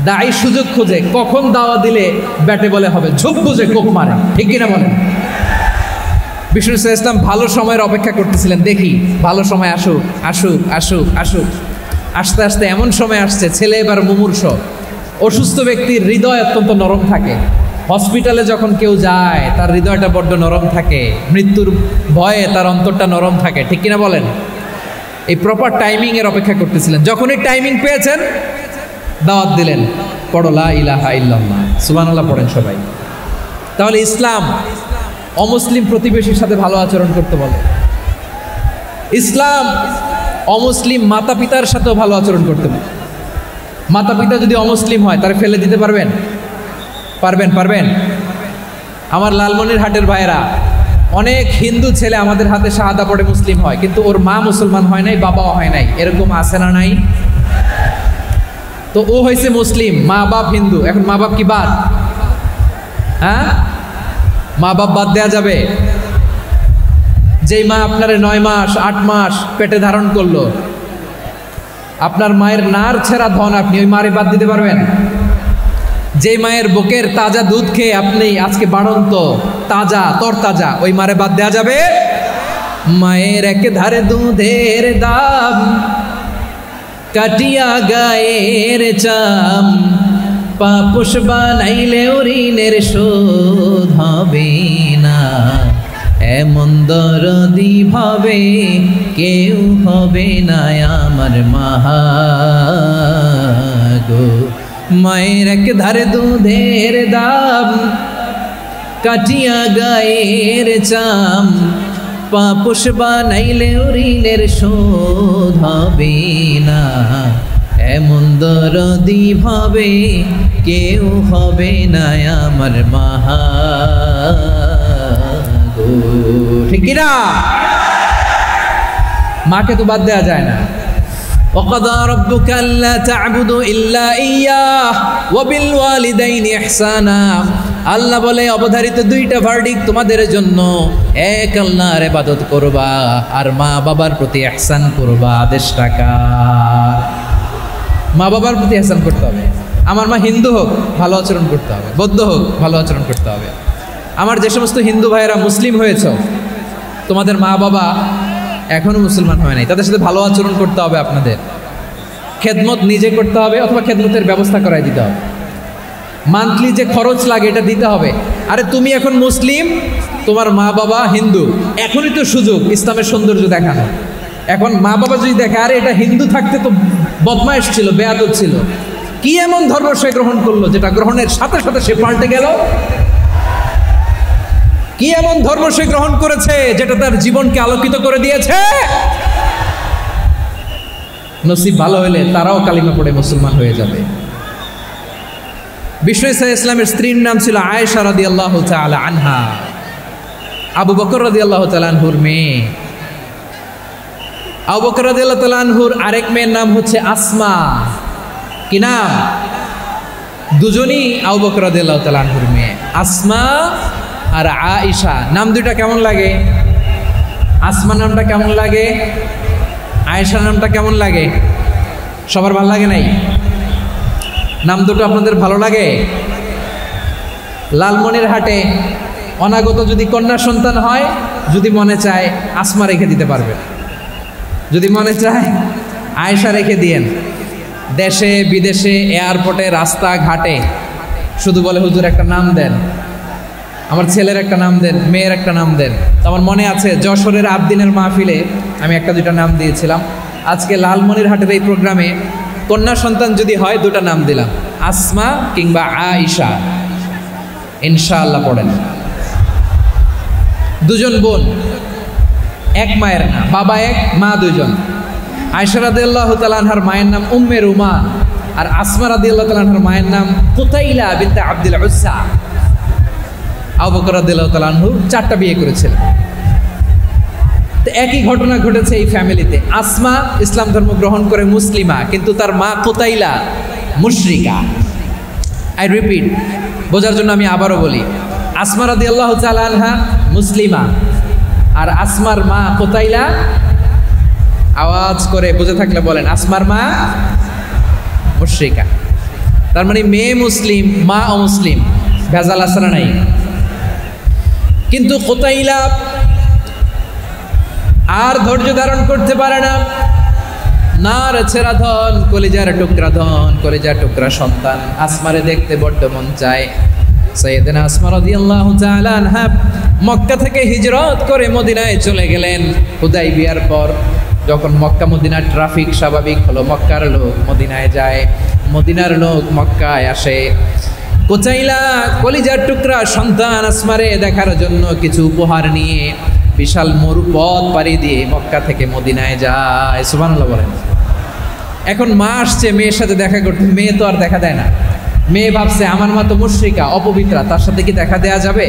দাঈ সুযোগ খোঁজে, কখন দাওয়া দিলে ব্যাটে বলে হবে, ঝোপ বুঝে কোপ মারে, ঠিক কিনা বলেন? বিষ্ণু ইসলাম ভালো সময়ের অপেক্ষা করতেছিলেন, দেখি ভালো সময় আসুক আসুক আসুক আসুক। আস্তে আস্তে এমন সময় আসছে, ছেলে এবার মুমূর্ষ। অসুস্থ ব্যক্তির হৃদয় অত্যন্ত নরম থাকে। হসপিটালে যখন কেউ যায় তার হৃদয়টা বড্ড নরম থাকে, মৃত্যুর ভয়ে তার অন্তরটা নরম থাকে, ঠিক কিনা বলেন? এই প্রপার টাইমিং এর অপেক্ষা করতেছিলেন। যখনই টাইমিং পেয়েছেন, দাওয়াত দিলেন, পড়ো লা ইলাহা ইল্লাল্লাহ, সুবহানাল্লাহ পড়েন সবাই। তাহলে ইসলাম অমুসলিম প্রতিবেশীর সাথে ভালো আচরণ করতে বলে। ইসলাম অমুসলিম মাতা পিতার সাথেও ভালো আচরণ করতে বলে। মাতা পিতা যদি অমুসলিম হয়, তারা ফেলে দিতে পারবেন? পারবেন? পারবেন? আমার লালমনিরহাটের ভাইয়েরা, অনেক হিন্দু ছেলে আমাদের হাতে শাহাদা পড়ে মুসলিম হয়, কিন্তু ওর মা মুসলমান হয় নাই, বাবাও হয় নাই, এরকম আছে না নাই? তো ও হয়েছে মুসলিম, মা বাপ হিন্দু, এখন মা বাপ কি বাদ? হ্যাঁ, মা বাপ বাদ দেয়া যাবে? যেই মা আপনার 9 মাস 8 মাস পেটে ধারণ করলো, আপনার মায়ের নার ছেঁড়া ধন, আপনি ওই মারে বাদ দিতে পারবেন? যে মায়ের বুকের তাজা দুধ খেয়ে আপনি আজকে বাড়ন্ত তাজা তরতাজা, ওই মারে বাদ দেয়া যাবে? মায়ের এক ধারে দুধের দাম, কাটিয়া গায়ের চাম, পাপুষ বানাইলেও ঋণের শোধ হবে না। এমন দরদি ভাবে কেউ হবে না আমার মাহা গো। মায়ের এক ধারে দুধের দাম, কাটিয়া গায়ের চাম, পাপুষ বানাইলেও ঋণের শোধ হবে না। এমন দরদি ভাবে কেউ হবে না আমার মাহা গো, ঠিক কিনা? মাকে তো বাদ দেওয়া যায় না। وقضى ربك ألا تعبدوا إلا إياه وبالوالدين إحسانا। আল্লাহ বলে, অবধারিত 2টা ভার্ডিক্ট তোমাদের জন্য, এক আল্লাহর ইবাদত করবা আর মা বাবার প্রতি ইহসান করবা। আদেশটা কার? মা বাবার প্রতি ইহসান করতে হবে। আমার মা হিন্দু হোক, ভালো আচরণ করতে হবে, বৌদ্ধ হোক, ভালো আচরণ করতে হবে। আমার যে সমস্ত হিন্দু ভাইয়েরা মুসলিম হয়েছে, তোমাদের মা বাবা এখনো মুসলমান হয় নাই, তাদের সাথে ভালো আচরণ করতে হবে আপনাদের। খেদমত নিজে করতে হবে অথবা খেদমতের ব্যবস্থা করাই দিতে হবে। মান্থলি যে খরচ লাগে এটা দিতে হবে। আরে তুমি এখন মুসলিম, তোমার মা বাবা হিন্দু, এখনই তো সুযোগ ইসলামের সৌন্দর্য দেখানো। এখন মা বাবা যদি দেখে আরে এটা হিন্দু থাকতে তো বদমাইশ ছিল, বেয়াদব ছিল, কি এমন ধর্ম সে গ্রহণ করলো যেটা গ্রহণের সাথে সাথে সে পাল্টে গেল? কি এমন ধর্ম সে গ্রহণ করেছে যেটা তার জীবনকে আলোকিত করে দিয়েছে? নসিব ভালো হলে তারাও কালিমা পড়ে মুসলমান হয়ে যাবে। বিশ্ব ইসলামের স্ত্রীর নাম ছিল আয়েশা রাদিয়াল্লাহু তাআলা আনহা, আবু বকর রাদিয়াল্লাহু তাআলা আনহুর মেয়ে। আবু বকর রাদিয়াল্লাহু তাআলা আনহুর আরেক মেয়ের নাম হচ্ছে আসমা। কি নাম? দুজনই আবু বকর রাদিয়াল্লাহু তাআলা আনহুর মেয়ে, আসমা আর আয়েশা। নাম দুইটা কেমন লাগে? আসমা নামটা কেমন লাগে? আয়েশা নামটা কেমন লাগে? সবার ভালো লাগে নাই? নাম দুটো আপনাদের ভালো লাগে? লালমনিরহাটে অনাগত যদি কন্যা সন্তান হয়, যদি মনে চায় আসমা রেখে দিতে পারবে, যদি মনে চায় আয়েশা রেখে দিয়েন। দেশে বিদেশে এয়ারপোর্টে রাস্তাঘাটে শুধু বলে হুজুর একটা নাম দেন, আমার ছেলের একটা নাম দেন, মেয়ের একটা নাম দেন। আমার মনে আছে যশোরের আবদিনের মাহফিলে আমি একটা দুইটা নাম দিয়েছিলাম। আজকে লালমনিরহাটের এই প্রোগ্রামে কন্যা সন্তান যদি হয় দুটা নাম দিলাম, আসমা কিংবা আয়েশা। ইনশাআল্লাহ পড়েন। দুজন বোন, এক মায়ের না, বাবা এক মা দুজন। আয়েশা রাদিয়াল্লাহু তাআলা আনহার মায়ের নাম উম্মে রুমান, আর আসমা রাদিয়াল্লাহু তাআলা আনহার মায়ের নাম কুতাইলা বিনতে আব্দুল উজ্জা। আবু বকর রাদিয়াল্লাহু তাআলা আনহু 4টা বিয়ে করেছিলেন। তো একই ঘটনা ঘটেছে এই ফ্যামিলিতে। আসমা ইসলাম ধর্ম গ্রহণ করে মুসলিমা, কিন্তু তার মা কুতাইলা মুশরিকা। আই রিপিট, বোঝার জন্য আমি আবারও বলি, আসমা রাদিয়াল্লাহু তাআলা আনহা মুসলিমা, আর আসমার মা কুতাইলা, আওয়াজ করে বুঝে থাকলে বলেন, আসমার মা মুশরিকা। তার মানে মেয়ে মুসলিম, মা অমুসলিম, ভেজাল আসরা নাই। কিন্তু কুতাইলা আর ধৈর্য ধারণ করতে পারে না। নার ছেঁড়া ধন, কলিজার টুকরা ধন, কলিজার টুকরা সন্তান আসমারে দেখতে বড্ড মন চায়। সাইয়েদনা আসমা রাদিয়াল্লাহু তাআলা আনহা মক্কা থেকে হিজরত করে মদিনায় চলে গেলেন। হুদাইবিয়ার পর যখন মক্কা মদিনার ট্রাফিক স্বাভাবিক হলো, মক্কার লোক মদিনায় যায়, মদিনার লোক মক্কায় আসে। কুতাইলা কলিজার টুকরা সন্তান আসমারে দেখার জন্য কিছু উপহার নিয়ে বিশাল মরুপথ পাড়ি দিয়ে মক্কা থেকে মদিনায় যায়। সুবহানাল্লাহ বলেন। এখন মা আসছে মেয়ের সাথে দেখা করতে, মেয়ে তো আর দেখা দেয় না। মেয়ে ভাবছে আমার মা তো মুশরিকা, অপবিত্রা, তার সাথে কি দেখা দেয়া যাবে?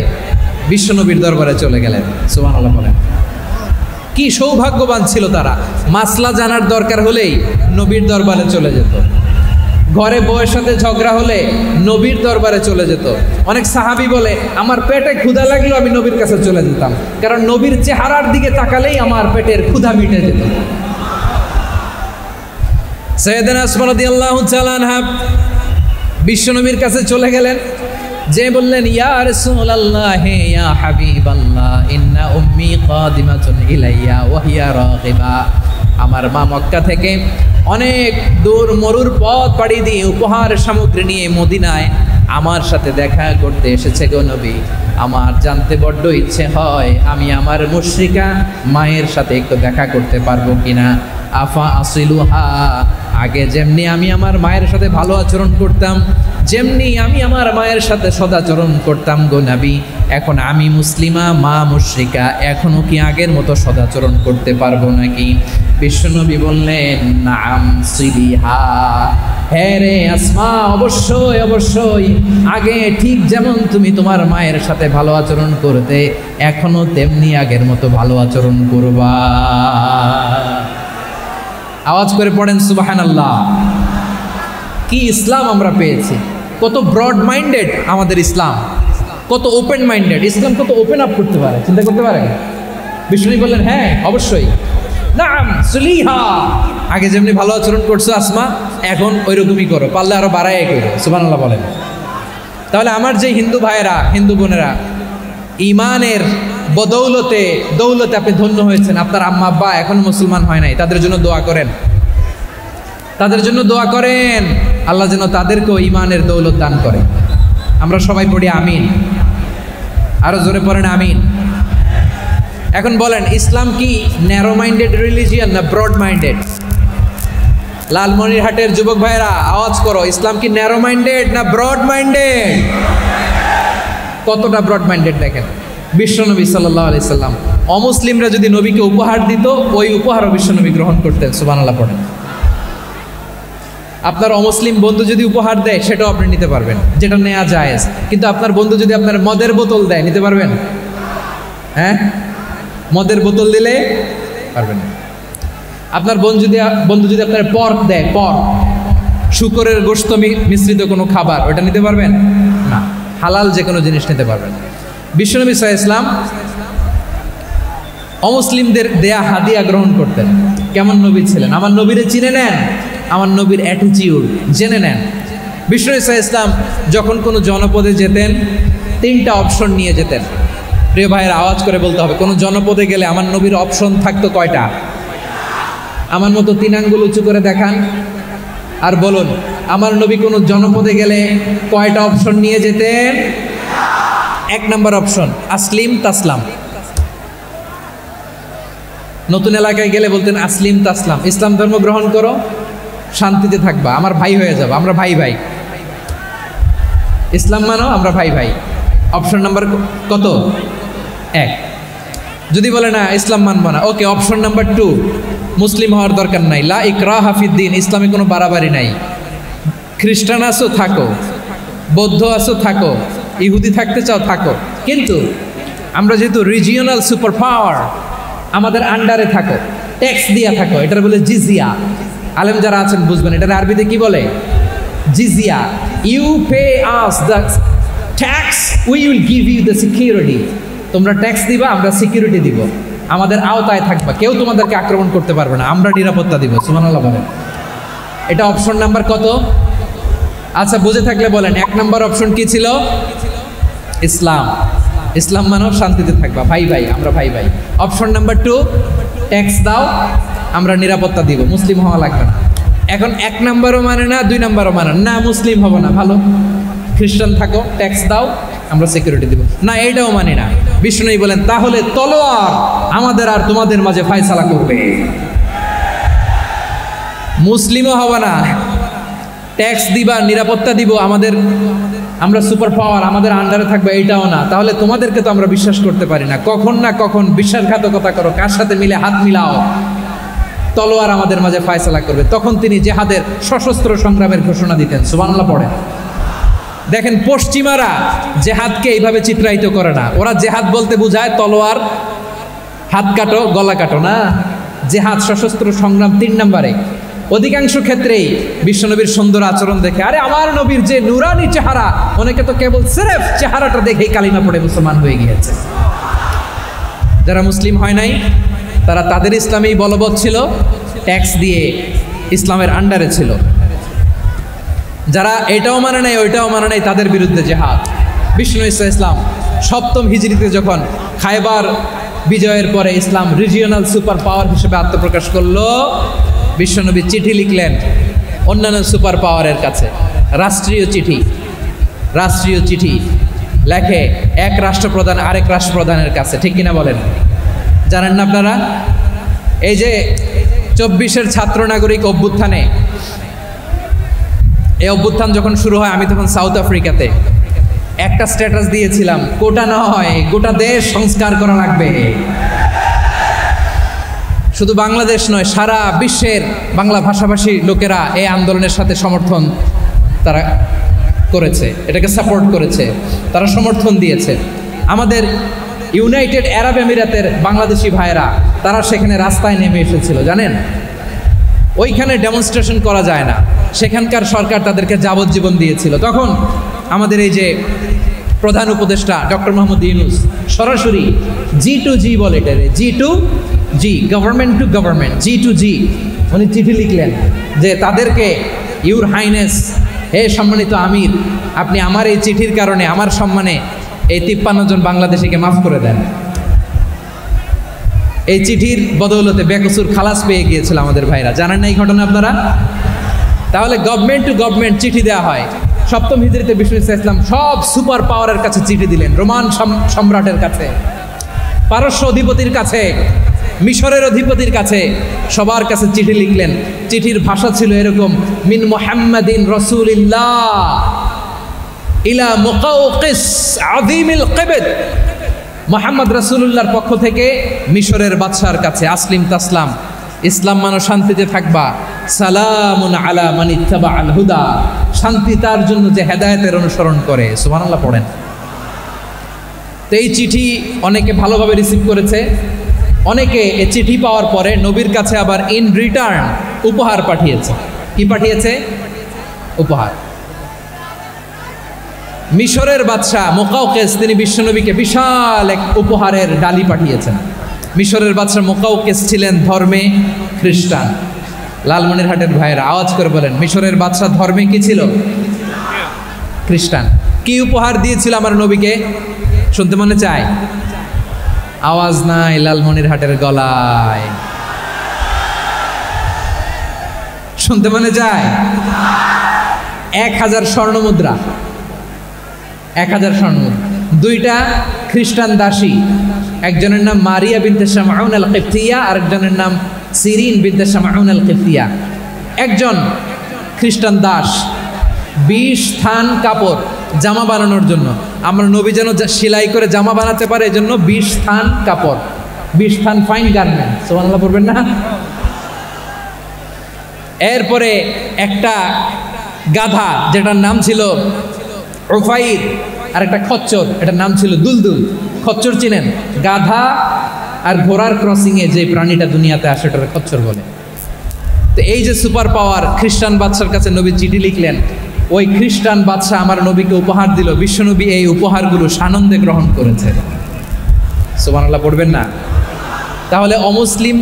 বিশ্বনবীর দরবারে চলে গেলেন। সুবহানাল্লাহ বলেন। কি সৌভাগ্যবান ছিল তারা, মাসলা জানার দরকার হলেই নবীর দরবারে চলে যেত। ঘরে বউয়ের সাথে ঝগড়া হলে নবীর দরবারে চলে যেত। অনেক সাহাবী বলে আমার পেটে ক্ষুধা লাগলো আমি নবীর কাছে চলে যেতাম, কারণ নবীর চেহারার দিকে তাকালেই আমার পেটের ক্ষুধা মিটে যেত। সাইয়েদনা আসমা রাদিয়াল্লাহু তাআলা আনহা বিশ্বনবীর কাছে চলে গেলেন, যে বললেন ইয়া রাসূলুল্লাহ ইয়া হাবিবাল্লাহ ইন্না উম্মি কাদিমাতুন ইলাইয়া ওয়া হিয়া রাগিবা। আমার মা মক্কা থেকে অনেক দূর মরুর পথ পাড়ি দিয়ে উপহার সামগ্রী নিয়ে মদিনায় আমার সাথে দেখা করতে এসেছে গো নবী। আমার জানতে বড্ড ইচ্ছে হয় আমি আমার মুশরিকা মায়ের সাথে একটু দেখা করতে পারবো কিনা। আফা আসিলুহা, আগে যেমনি আমি আমার মায়ের সাথে ভালো আচরণ করতাম, যেমনি আমি আমার মায়ের সাথে সদাচরণ করতাম গো নবী, এখন আমি মুসলিমা মা মুশরিকা, এখনো কি আগের মতো সদাচরণ করতে পারবো নাকি? বিশ্বনবী বললেন নাম সিলিহা, হ্যাঁ রে আসমা, অবশ্যই অবশ্যই, আগে ঠিক যেমন তুমি তোমার মায়ের সাথে ভালো আচরণ করতে এখনো তেমনি আগের মতো ভালো আচরণ করবা। আওয়াজ করে পড়েন সুবহানাল্লাহ। কি ইসলাম আমরা পেয়েছি, কত ব্রড মাইন্ডেড আমাদের ইসলাম, কত ওপেন মাইন্ডেড ইসলাম, কত ওপেন আপ করতে পারে, চিন্তা করতে পারে। বিষ্ণু বললেন হ্যাঁ অবশ্যই, নাম সুলিহা, আগে যেমনি ভালো আচরণ করছো আসমা এখন ওইরকমই করো, পারলে আরো বাড়াই করো। সুবহানাল্লাহ বলেন। তাহলে আমার যে হিন্দু ভাইয়েরা, হিন্দু বোনেরা, ইমানের বদৌলতে দৌলতে আপনি ধন্য হয়েছেন, আপনার আম্মা আব্বা এখন মুসলমান হয় নাই, তাদের জন্য দোয়া করেন। তাদের জন্য দোয়া করেন, আল্লাহ যেন তাদেরকেও ঈমানের দৌলত দান করে। আমরা সবাই পড়ি আমিন, আরো জোরে পড়েন আমিন। এখন বলেন, ইসলাম কি ন্যারো মাইন্ডেড রিলিজিয়ান না ব্রড মাইন্ডেড? লালমনিরহাটের যুবক ভাইরা আওয়াজ করো, ইসলাম কি ন্যারো মাইন্ডেড না ব্রড মাইন্ডেড? কতটা ব্রড মাইন্ডেড দেখেন, বিশ্বনবী সাল্লাল্লাহু আলাইহি সাল্লাম অমুসলিমরা যদি নবীকে উপহার দিত, ওই উপহারও বিশ্বনবী গ্রহণ করতেন। সুবহানাল্লাহ পড়েন। আপনার অমুসলিম বন্ধু যদি উপহার দেয়, সেটাও আপনি নিতে পারবেন, যেটা নেওয়া জায়েজ। কিন্তু আপনার বন্ধু যদি আপনার মদের বোতল দেয়, নিতে পারবেন? হ্যাঁ, মদের বোতল দিলে পারবেন না। আপনার বন্ধু যদি আপনার পর্ক দেয়, পর্ক, শুকরের গোশত মিশ্রিত কোনো খাবার, ওটা নিতে পারবেন না। হালাল যে কোনো জিনিস নিতে পারবেন। বিশ্বনবী সাল্লাল্লাহু আলাইহি ওয়াসাল্লাম অমুসলিমদের দেয়া হাদিয়া গ্রহণ করতেন। কেমন নবী ছিলেন? আমার নবীরে চিনে নেন, আমার নবীর অ্যাটিটিউড জেনে নেন। বিশ্বনবী সাল্লাল্লাহু আলাইহি ওয়াসাল্লাম যখন কোনো জনপদে যেতেন, 3টা অপশন নিয়ে যেতেন। প্রিয় ভাইয়ের আওয়াজ করে বলতে হবে, কোনো জনপদে গেলে আমার নবীর অপশন থাকতো কয়টা? আমার মতো 3 আঙ্গুল উঁচু করে দেখান আর বলুন, আমার নবী কোনো জনপদে গেলে কয়টা অপশন নিয়ে যেতেন? 1 নম্বর অপশন, আসলিম তাসলাম। নতুন এলাকায় গেলে বলতেন আসলিম তাসলাম, ইসলাম ধর্ম গ্রহণ করো, শান্তিতে থাকবা, আমার ভাই হয়ে যাবো, আমরা ভাই ভাই। ইসলাম মানো, আমরা ভাই ভাই। অপশন নাম্বার কত? 1। যদি বলে না ইসলাম মানবো না, ওকে, অপশন নাম্বার 2, মুসলিম হওয়ার দরকার নাই, লা ইকরাহা ফিদ্দিন, ইসলামে কোনো বাড়াবাড়ি নাই। খ্রিস্টান আছো থাকো, বৌদ্ধ আছো থাকো, ইহুদি থাকতে চাও থাকো, কিন্তু আমরা যেহেতু রিজিওনাল সুপার পাওয়ার, আমাদের আন্ডারে থাকো, ট্যাক্স দিয়া থাকো, এটার বলে জিজিয়া। আলেম যারা আছেন বুঝবেন, এটার আরবিতে কি বলে? জিজিয়া। You pay us the tax, we will give you the security. তোমরা ট্যাক্স দিবা, আমরা সিকিউরিটি দিব, আমাদের আওতায় থাকবা, কেউ তোমাদেরকে আক্রমণ করতে পারবে না, আমরা নিরাপত্তা দিব। সুবহানাল্লাহ বলেন। এটা অপশন নাম্বার কত? আচ্ছা, বুঝে থাকলে বলেন, 1 নম্বর অপশন কি ছিল? ইসলাম। ইসলাম মানব, শান্তিতে থাকবা, ভাই ভাই, আমরা ভাই ভাই। অপশন নাম্বার 2, ট্যাক্স দাও, আমরা নিরাপত্তা দিব, মুসলিম হওয়া লাগবে না। এখন 1 নম্বরও মানে না, 2 নম্বরও মানে না, মুসলিম হবো না, ভালো, খ্রিস্টান থাকো, ট্যাক্স দাও, আমরা সিকিউরিটি দিব না, এইটাও মানি না। বিষ্ণুই বলেন, তাহলে তলোয়ার আমাদের আর তোমাদের মাঝে ফয়সালা করবে। মুসলিমও হবে না, ট্যাক্স দিবা, নিরাপত্তা দিব, আমরা সুপার পাওয়ার, আমাদের আন্ডারে থাকবে, এইটাও না। তাহলে তোমাদেরকে তো আমরা বিশ্বাস করতে পারি না, কখন না কখন বিশ্বাসঘাতকতা করো, কার সাথে মিলে হাত মিলাও, তলোয়ার আমাদের মাঝে ফয়সালা করবে। তখন তিনি জেহাদের সশস্ত্র সংগ্রামের ঘোষণা দিতেন। সুবহানাল্লাহ পড়েন। দেখেন, পশ্চিমারা জেহাদকে এইভাবে চিত্রায়িত করে না। ওরা জেহাদ বলতে বোঝায় তলোয়ার, হাত কাটো, গলা কাটো না। জেহাদ সশস্ত্র সংগ্রাম 3 নম্বরে। অধিকাংশ ক্ষেত্রেই বিশ্বনবীর সুন্দর আচরণ দেখে, আরে আমার নবীর যে নুরানি চেহারা, অনেকে তো কেবল সিরেফ চেহারাটা দেখেই কালিমা পড়ে মুসলমান হয়ে গিয়েছে। যারা মুসলিম হয় নাই, তারা তাদের ইসলামেই বলবৎ ছিল, ট্যাক্স দিয়ে ইসলামের আন্ডারে ছিল। যারা এটাও মানে নাই, ওইটাও মানে নাই, তাদের বিরুদ্ধে জেহাদ। বিষ্ণু ইসলাম 7ম হিজরিতে যখন খায়বার বিজয়ের পরে ইসলাম রিজিওনাল সুপার পাওয়ার হিসেবে আত্মপ্রকাশ করলো, বিশ্বনবী চিঠি লিখলেন অন্যান্য সুপার পাওয়ারের কাছে, রাষ্ট্রীয় চিঠি লেখে এক রাষ্ট্রপ্রধান আরেক রাষ্ট্রপ্রধানের কাছে। ঠিক কিনা বলেন? জানেন না আপনারা? এই যে 24-এর ছাত্র নাগরিক অভ্যুত্থানে, এই অভ্যুত্থান যখন শুরু হয়, আমি তখন সাউথ আফ্রিকাতে একটা স্ট্যাটাস দিয়েছিলাম, কোটা নয়, গোটা দেশ সংস্কার করা লাগবে। শুধু বাংলাদেশ নয়, সারা বিশ্বের বাংলা ভাষাভাষী লোকেরা এই আন্দোলনের সাথে সমর্থন তারা করেছে, এটাকে সাপোর্ট করেছে, তারা সমর্থন দিয়েছে। আমাদের ইউনাইটেড আরব আমিরাতের বাংলাদেশি ভাইয়েরা, তারা সেখানে রাস্তায় নেমে এসেছিল, জানেন? ওইখানে ডেমনস্ট্রেশন করা যায় না, সেখানকার সরকার তাদেরকে যাবজ্জীবন দিয়েছিল। তখন আমাদের এই যে প্রধান উপদেষ্টা ডক্টর মোহাম্মদ ইউনূস সরাসরি G2G বলে, এটারে G2G, government to government, G2G, উনি চিঠি লিখলেন যে তাদেরকে, ইউর হাইনেস, হে সম্মানিত আমির, আপনি আমার এই চিঠির কারণে আমার সম্মানে এই 53 জন বাংলাদেশিকে মাফ করে দেন। এই চিঠির বদৌলতে বেকসুর খালাস পেয়ে গিয়েছিল আমাদের ভাইরা। জানেন না এই ঘটনা আপনারা? তাহলে গভর্নমেন্ট টু গভর্নমেন্ট চিঠি দেওয়া হয়। সপ্তম হিজরিতে বিষ্ণু ইসলাম সব সুপার পাওয়ারের কাছে চিঠি দিলেন, রোমান সম্রাটের কাছে, পারস্য অধিপতির কাছে, মিশরের অধিপতির কাছে, সবার কাছে চিঠি লিখলেন। চিঠির ভাষা ছিল এরকম, মিন মুহাম্মাদিন রাসূলিল্লাহ ইলা মুকাওকিস আযীমিল কিবত, মুহাম্মদ রাসূলুল্লাহর পক্ষ থেকে মিশরের বাদশার কাছে, আসলিম তাসলাম, ইসলাম মানো শান্তিতে থাকবা, সালামুন আলা মান ইত্তাবাআল হুদা, শান্তি তার জন্য যে হেদায়েতের অনুসরণ করে। সুবহানাল্লাহ পড়েন। তো এই চিঠি অনেকে ভালোভাবে রিসিভ করেছে, অনেকে এই চিঠি পাওয়ার পরে নবীর কাছে আবার ইন রিটার্ন উপহার পাঠিয়েছে। কি পাঠিয়েছে? উপহার। মিশরের বাদশাহ মুকাওকিস তিনি বিশ্বনবীকে বিশাল এক উপহারের ডালি পাঠিয়েছেন। মিশরের বাদশাহ মুকাওকিস ছিলেন ধর্মে খ্রিস্টান। লালমনিরহাটের ভাইয়েরা আওয়াজ করে বলেন, মিশরের বাদশাহ ধর্মে কি ছিল? খ্রিস্টান। কি উপহার দিয়েছিল আমার নবীকে? শুনতে মনে চায়? আওয়াজ নাই লালমনিরহাটের গলায়, শুনতে মনে যায়? 1000 স্বর্ণ মুদ্রা, 1000 স্বর্ণ মুদ্রা। 2টা খ্রিস্টান দাসী, একজনের নাম মারিয়া বিনতে শামউন আল কিফতিয়া, আরেকজনের নাম সিরিন বিনতে শামউন আল কিফতিয়া। একজন খ্রিস্টান দাস 20 থান কাপড় জামা বানানোর জন্য, আমরা নবী যেন সেলাই করে জামা বানাতে পারে এজন্য 20 থান কাপড়, 20 থান ফাইন গার্মেন্ট। সুবহানাল্লাহ পড়বেন না? এরপরে একটা গাধা যেটার নাম ছিল উফাইর, আর একটা খচ্চর, এটার নাম ছিল দুলদুল। খচ্চর চিনেন? গাধা আর ঘোড়ার ক্রসিংয়ে যে প্রাণীটা দুনিয়াতে আসে ওটার খচ্চর বলে। তো এই যে সুপার পাওয়ার খ্রিস্টান বাদশার কাছে নবী চিঠি লিখলেন, ওই খ্রিস্টান বাদশা আমার নবীকে উপহার দিল। বিশ্বনবী এই উপহারগুলো সানন্দে গ্রহণ করেছে। সুবহানাল্লাহ পড়বেন না? তাহলে অমুসলিম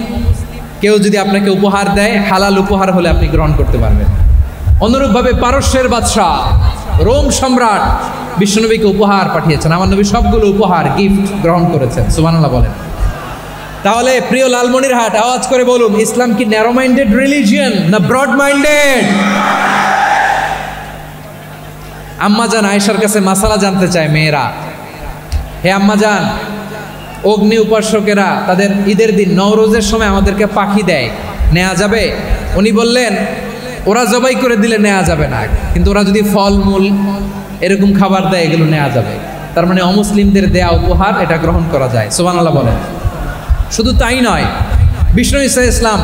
কেউ যদি আপনাকে উপহার দেয়, হালাল উপহার হলে আপনি গ্রহণ করতে পারবেন। অনুরূপভাবে পারস্যের বাদশা, রোম সম্রাট বিশ্বনবীকে উপহার পাঠিয়েছেন। আমার নবী সবগুলো উপহার গিফট গ্রহণ করেছেন। সুবহানাল্লাহ বলেন। তাহলে প্রিয় লালমনিরহাট আওয়াজ করে বলুন, ইসলাম কি ন্যারো মাইন্ডেড রিলিজিয়ন না ব্রড মাইন্ডেড? আম্মাজান আয়েশার কাছে মাসালা জানতে চায় মেয়েরা, হে আম্মাজান, অগ্নি উপাসকেরা তাদের ঈদের দিন নওরোজের সময় আমাদেরকে পাখি দেয়, নেওয়া যাবে? উনি বললেন, ওরা জবাই করে দিলে নেওয়া যাবে না, কিন্তু ওরা যদি ফলমূল এরকম খাবার দেয় এগুলো নেওয়া যাবে। তার মানে অমুসলিমদের দেয়া উপহার এটা গ্রহণ করা যায়। সুবহানাল্লাহ বলেন। শুধু তাই নয়, বিষ্ণু ঈসা ইসলাম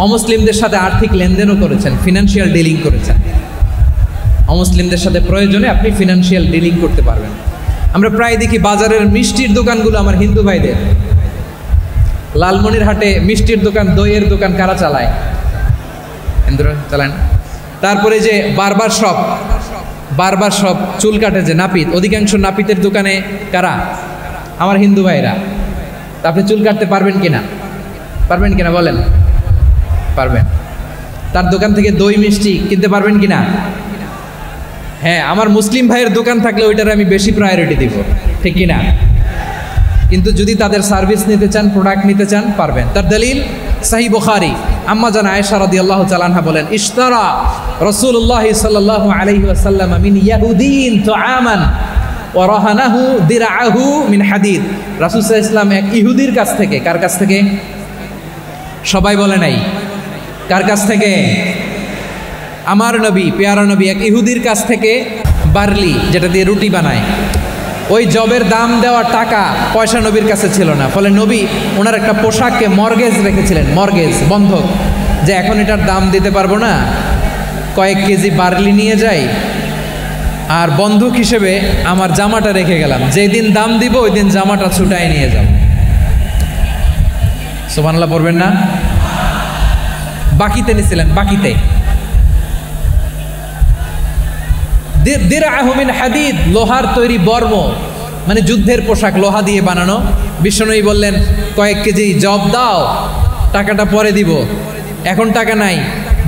অমুসলিমদের সাথে আর্থিক লেনদেনও করেছেন, ফিনান্সিয়াল ডিলিং করেছেন। অমুসলিমদের সাথে প্রয়োজনে আপনি ফিনান্সিয়াল ডিলিং করতে পারবেন। আমরা প্রায় দেখি বাজারের মিষ্টির দোকানগুলো আমার হিন্দু ভাইদের। লালমনিরহাটে মিষ্টির দোকান, দইয়ের দোকান কারা চালায়? হিন্দুরা চালায় না? তারপরে যে বারবার শপ, চুল কাটে যে নাপিত, অধিকাংশ নাপিতের দোকানে কারা? আমার হিন্দু ভাইরা। তা আপনি চুল কাটতে পারবেন কিনা? পারবেন কিনা বলেন? পারবেন। তার দোকান থেকে দই মিষ্টি কিনতে পারবেন কিনা? হ্যাঁ, আমার মুসলিম ভাইয়ের দোকান থাকলে ওইটার আমি বেশি প্রায়োরিটি দিব, ঠিক কিনা? কিন্তু যদি তাদের সার্ভিস নিতে চান, প্রোডাক্ট নিতে চান, পারবেন। তার দলিল সহিহ বুখারী, আম্মা জান আয়েশা রাদিয়াল্লাহু তাআলা আনহা বলেন, ইশতারা রাসূলুল্লাহ সাল্লাল্লাহু আলাইহি ওয়াসাল্লাম মিন ইয়াহুদিন তুআমান ওয়া রাহানাহু দিরআহু মিন হাদিদ। রাসূল সাল্লাল্লাহু আলাইহি ওয়াসাল্লাম এক ইহুদির কাছ থেকে, কার কাছ থেকে? সবাই বলে নাই কার কাছ থেকে? আমার নবী, পেয়ারা নবী এক ইহুদির কাছ থেকে বার্লি, যেটা দিয়ে রুটি বানায়, ওই জবের দাম দেওয়ার টাকা পয়সা নবীর কাছে ছিল না। ফলে নবী ওনার একটা পোশাককে মর্গেজ রেখেছিলেন, মর্গেজ, বন্ধক, যে এখন এটার দাম দিতে পারবো না, কয়েক কেজি বার্লি নিয়ে যাই আর বন্ধক হিসেবে আমার জামাটা রেখে গেলাম, যেদিন দাম দিব ওই দিন জামাটা ছুটাই নিয়ে যাব। সুবহানাল্লাহ পড়বেন না? বাকিতে নিছিলেন, বাকিতে। দিরআহু মিন হাদিদ, লোহার তৈরি বর্ম, মানে যুদ্ধের পোশাক, লোহা দিয়ে বানানো। বিশ্বনবী বললেন, কয়েক কেজি জব দাও, টাকাটা পরে দিব, এখন টাকা নাই,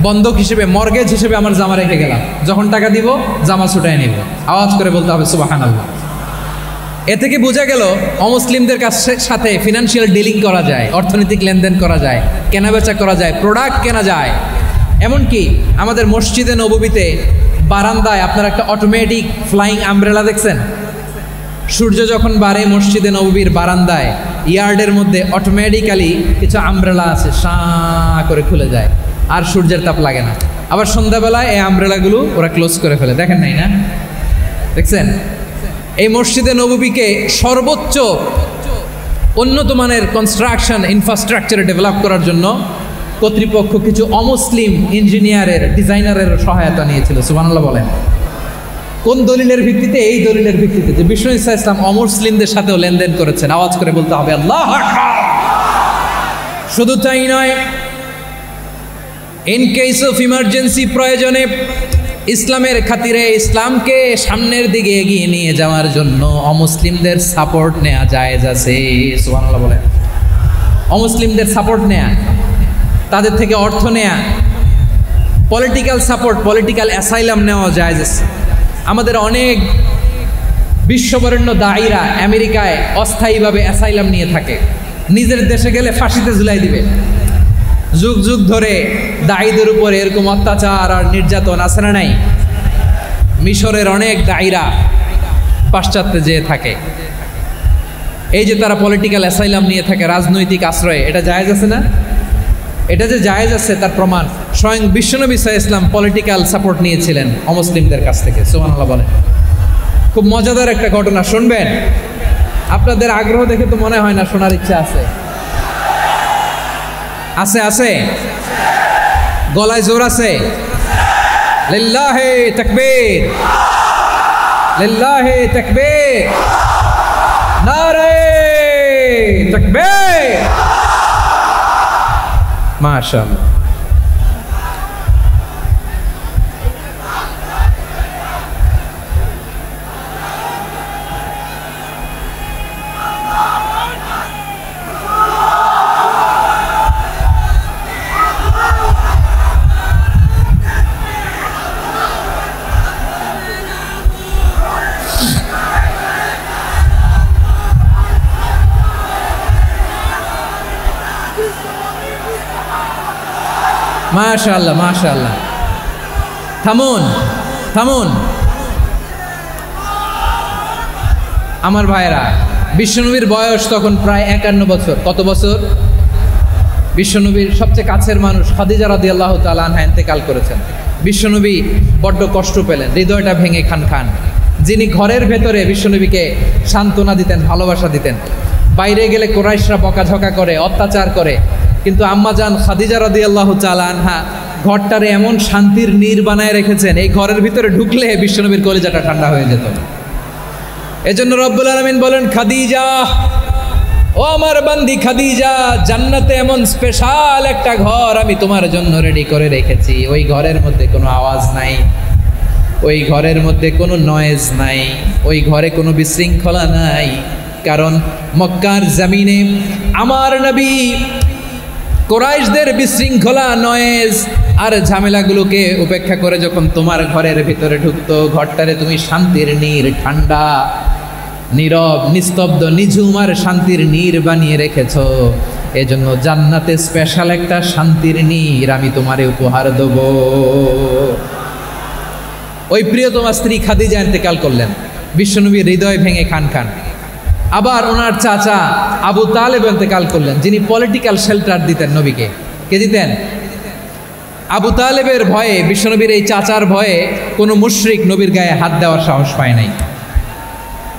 বন্ধক হিসেবে, মর্গেজ হিসেবে আমার জামা রেখে গেলাম, যখন টাকা দিব জামা ছুটাই নিব। আওয়াজ করে বলতে হবে সুবহানাল্লাহ। এ থেকে বোঝা গেল অমুসলিমদের সাথে ফিনান্সিয়াল ডিলিং করা যায়, অর্থনৈতিক লেনদেন করা যায়, কেনাবেচা করা যায়, প্রোডাক্ট কেনা যায়। এমনকি আমাদের মসজিদে নববীতে বারান্দায় আপনারা একটা অটোমেটিক ফ্লাইং আমব্রেলা দেখছেন? সূর্য যখন বাড়ে মসজিদে নববীর বারান্দায় ইয়ার্ডের মধ্যে অটোমেটিক্যালি কিছু আমব্রেলা আছে, সাঁ করে খুলে যায়, আর সূর্যের তাপ লাগে না। আবার সন্ধ্যাবেলায় এই আমব্রেলাগুলো ওরা ক্লোজ করে ফেলে, দেখেন নাই না? দেখছেন? এই মসজিদে নববীকে সর্বোচ্চ উন্নত মানের কনস্ট্রাকশন ইনফ্রাস্ট্রাকচারে ডেভেলপ করার জন্য কর্তৃপক্ষ কিছু অমুসলিম ইঞ্জিনিয়ারের ডিজাইনারের সহায়তা নিয়েছিল। সুবহানাল্লাহ বলেন। কোন দলিলের ভিত্তিতে? এই দলিলের ভিত্তিতে যে বিষ্ণু ঈসা ইসলাম অমুসলিমদের সাথেও লেনদেন করেছেন। আওয়াজ করে বলতে হবে আল্লাহু আকবার। শুধু তাই নয়, ইন কেস অফ ইমার্জেন্সি, প্রয়োজনে ইসলামের খাতিরে ইসলামকে সামনের দিকে এগিয়ে নিয়ে যাওয়ার জন্য অমুসলিমদের সাপোর্ট নেওয়া জায়েজ আছে। সুবহানাল্লাহ বলেন। অমুসলিমদের সাপোর্ট নেয়া, তাদের থেকে অর্থ নেয়া, পলিটিক্যাল সাপোর্ট, পলিটিক্যাল অ্যাসাইলাম নেওয়া জায়েজ আছে। আমাদের অনেক বিশ্ববরেণ্য দায়ীরা আমেরিকায় অস্থায়ীভাবে অ্যাসাইলাম নিয়ে থাকে, নিজের দেশে গেলে ফাঁসিতে ঝুলাই দিবে। যুগ যুগ ধরে দায়ীদের উপরে এরকম অত্যাচার আর নির্যাতন আছে না নাই? মিশরের অনেক দায়ীরা পাশ্চাত্যে যেয়ে থাকে, এই যে তারা পলিটিক্যাল অ্যাসাইলাম নিয়ে থাকে, রাজনৈতিক আশ্রয়, এটা জায়েজ আছে না? এটা যে জায়েজ আছে তার প্রমাণ স্বয়ং বিশ্বনবী সাল্লাল্লাহু আলাইহি ওয়াসাল্লাম পলিটিক্যাল সাপোর্ট নিয়েছিলেন অমুসলিমদের কাছ থেকে। সুবহানাল্লাহ বলেন। খুব মজাদার একটা ঘটনা, শুনবেন? আপনাদের আগ্রহ দেখে তো মনে হয় না শোনার ইচ্ছা আছে। আছে আছে, গলায় জোর আছে। লিল্লাহি তাকবীর, লিল্লাহি তাকবীর, নারে তাকবীর। মাশাআল্লাহ। মাশাআল্লাহ মাশাআল্লাহ। থামুন থামুন আমার ভাইরা। বিশ্বনবীর বয়স তখন প্রায় 51 বছর। কত বছর? বিশ্বনবীর সবচেয়ে কাছের মানুষ খাদিজা রাদিয়াল্লাহু তাআলা আনহা ইন্তেকাল করেছেন। বিশ্বনবী বড্ড কষ্ট পেলেন, হৃদয়টা ভেঙে খান খান। যিনি ঘরের ভেতরে বিশ্বনবীকে সান্ত্বনা দিতেন, ভালোবাসা দিতেন, বাইরে গেলে কুরাইশরা বকাঝকা করে, অত্যাচার করে, কিন্তু আম্মাজান খাদিজা রাদিয়াল্লাহু তাআলা আনহা ঘরটারে এমন শান্তির নীড় বানায় রেখেছেন, এই ঘরের ভিতরে ঢুকলে বিশ্বনবীর কলিজাটা ঠান্ডা হয়ে যেত। এজন্য রব্বুল আলামিন বলেন, খাদিজা, ও আমার বান্দি খাদিজা, জান্নাতে এমন স্পেশাল একটা ঘর আমি তোমার জন্য রেডি করে রেখেছি। ওই ঘরের মধ্যে কোনো আওয়াজ নাই, ওই ঘরের মধ্যে কোনো নয়েজ নাই, ওই ঘরে কোনো বিশৃঙ্খলা নাই। কারণ মক্কার জমিনে আমার নবী কুরাইশদের বিশৃঙ্খলা, নয়েজ আর ঝামেলাগুলোকে উপেক্ষা করে যখন তোমার ঘরের ভিতরে ঢুকতো, ঘরটারে তুমি শান্তির নীড়, ঠান্ডা, নীরব, নিস্তব্ধ, নিঝুম আর শান্তির নীড় বানিয়ে রেখেছ। এজন্য জান্নাতে স্পেশাল একটা শান্তির নীড় আমি তোমারে উপহার দেব। ওই প্রিয়তমা স্ত্রী খাদিজা ইন্তেকাল করলেন, বিশ্বনবীর হৃদয় ভেঙে খান খান। আবার ওনার চাচা আবু তালেব ইন্তেকাল করলেন, যিনি পলিটিক্যাল শেল্টার দিতেন নবীকে। কে দিতেন? আবু তালেবের ভয়ে, বিশ্বনবীর এই চাচার ভয়ে কোনো মুশরিক নবীর গায়ে হাত দেওয়ার সাহস পায় নাই।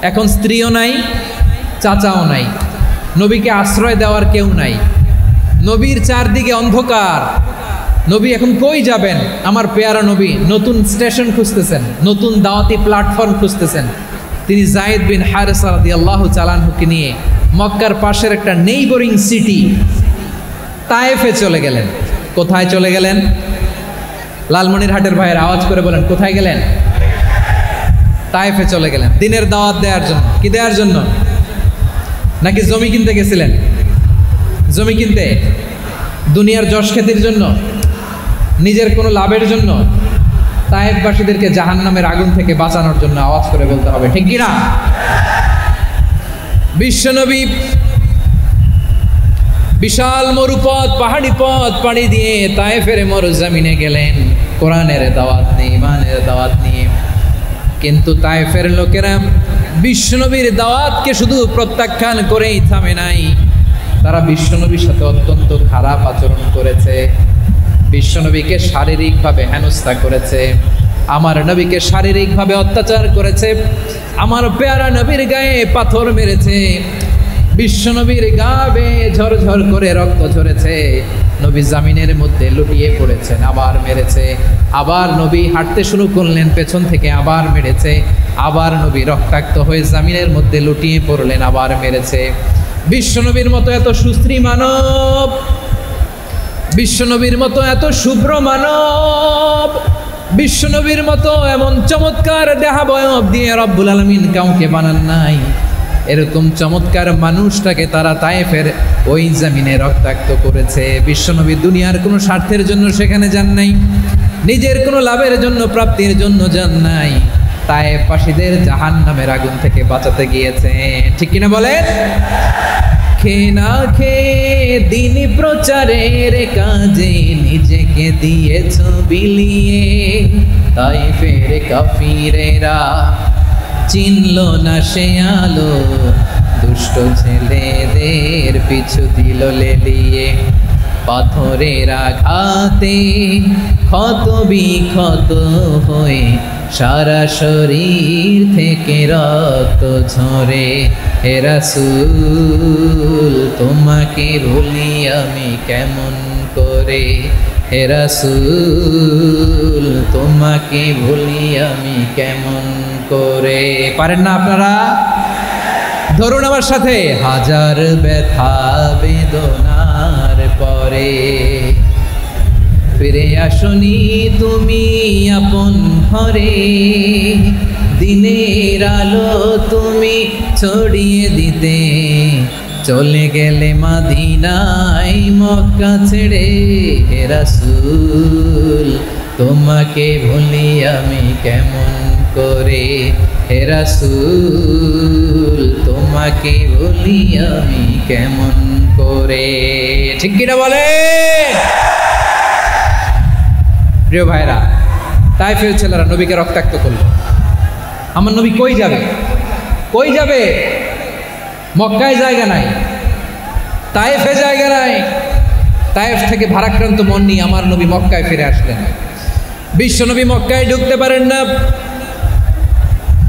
এখন স্ত্রীও নাই, চাচাও নাই, নবীকে আশ্রয় দেওয়ার কেউ নাই। নবীর চারদিকে অন্ধকার। নবী এখন কই যাবেন? আমার পেয়ারা নবী নতুন স্টেশন খুঁজতেছেন, নতুন দাওয়াতি প্ল্যাটফর্ম খুঁজতেছেন। তিনি যায়েদ বিন হারেসা রাদিয়াল্লাহু তাআলা আনহুকে নিয়ে মক্কার পাশের একটা নেইবরিং সিটি তায়েফে চলে গেলেন। কোথায় চলে গেলেন? লালমনিরহাটের ভাইয়ের আওয়াজ করে বলেন, কোথায় গেলেন? তায়েফে চলে গেলেন দিনের দাওয়াত দেওয়ার জন্য। কি দেওয়ার জন্য? নাকি জমি কিনতে গেছিলেন? জমি কিনতে, দুনিয়ার যশ খ্যাতির জন্য, নিজের কোনো লাভের জন্য? তায়েফবাসীদেরকে জাহান্নামের আগুন থেকে বাঁচানোর জন্য। আওয়াজ করে বলতে হবে, ঠিক কিনা? বিশ্বনবী বিশাল মরুপথ, পাহাড়ি পথ পাড়ি দিয়ে তায়েফের মরুজমিনে গেলেন কোরআনের দাওয়াত নিয়ে, ইমানের দাওয়াত নিয়ে। কিন্তু তায়েফের লোকেরা বিশ্বনবীর দাওয়াতকে শুধু প্রত্যাখ্যান করেই থামে নাই, তারা বিশ্বনবীর সাথে অত্যন্ত খারাপ আচরণ করেছে, বিশ্বনবীকে শারীরিকভাবে হেনস্থা করেছে, আমার নবীকে শারীরিকভাবে অত্যাচার করেছে, আমার পেয়ারা নবীর গায়ে পাথর মেরেছে, বিশ্বনবীর গা বেয়ে ঝরঝর করে রক্ত ঝরেছে, নবী জামিনের মধ্যে লুটিয়ে পড়েছেন, আবার মেরেছে, আবার নবী হাঁটতে শুরু করলেন পেছন থেকে, আবার মেরেছে, আবার নবী রক্তাক্ত হয়ে জামিনের মধ্যে লুটিয়ে পড়লেন, আবার মেরেছে। বিশ্বনবীর মতো এত সুশ্রী মানব, বিশ্বনবীর মতো এত শুভ্র মানব, বিশ্বনবীর মতো এমন চমৎকার দেহাবয়ব দিয়ে রব্বুল আলামিন কাউকে বানান নাই। এরকম চমৎকার মানুষটাকে তারা তায়েফের ওই জমিনে রক্তাক্ত করেছে। বিশ্বনবী দুনিয়ার কোনো স্বার্থের জন্য সেখানে যান নাই, নিজের কোনো লাভের জন্য, প্রাপ্তির জন্য যান নাই, তায়েফবাসীদের জাহান্নামের আগুন থেকে বাঁচাতে গিয়েছে। ঠিক কিনা বলেন? খেয়ে না খেয়ে দিন প্রচারের কাজে নিজেকে দিয়েছ বিলিয়ে, তায়েফের কাফিরেরা চিনল না সে আলো, দুষ্ট ছেলেদের পিছু দিল লেলিয়ে, পাথরের আঘাতে ক্ষত বিক্ষত হয়ে সারা শরীর থেকে রক্ত ঝরে। হে রাসূল তোমাকে ভুলি আমি কেমন করে, হে রাসূল তোমাকে ভুলি আমি কেমন করে। পারেন না আপনারা? ধরুন আমার সাথে। হাজার ব্যথা বেদনার পরে ফিরে আসনি তুমি আপন ঘরে, দিনের আলো তুমি ছড়িয়ে দিতে, চলে গেলে মদিনায় মক্কা ছেড়ে। হে রাসূল তোমাকে ভুলি আমি কেমন করে, হে রাসূল তোমাকে ভুলি আমি কেমন করে। ঠিক কিনা বলে? প্রিয় ভাইরা, তায়েফের ছেলেরা নবীকে রক্তাক্ত করলো। আমার নবী কই যাবে? কই যাবে? মক্কায় জায়গা নাই, তায়েফে জায়গা নাই। তায়েফ থেকে ভারাক্রান্ত মন নিয়ে আমার নবী মক্কায় ফিরে আসলেন। বিশ্বনবী মক্কায় ঢুকতে পারেন না।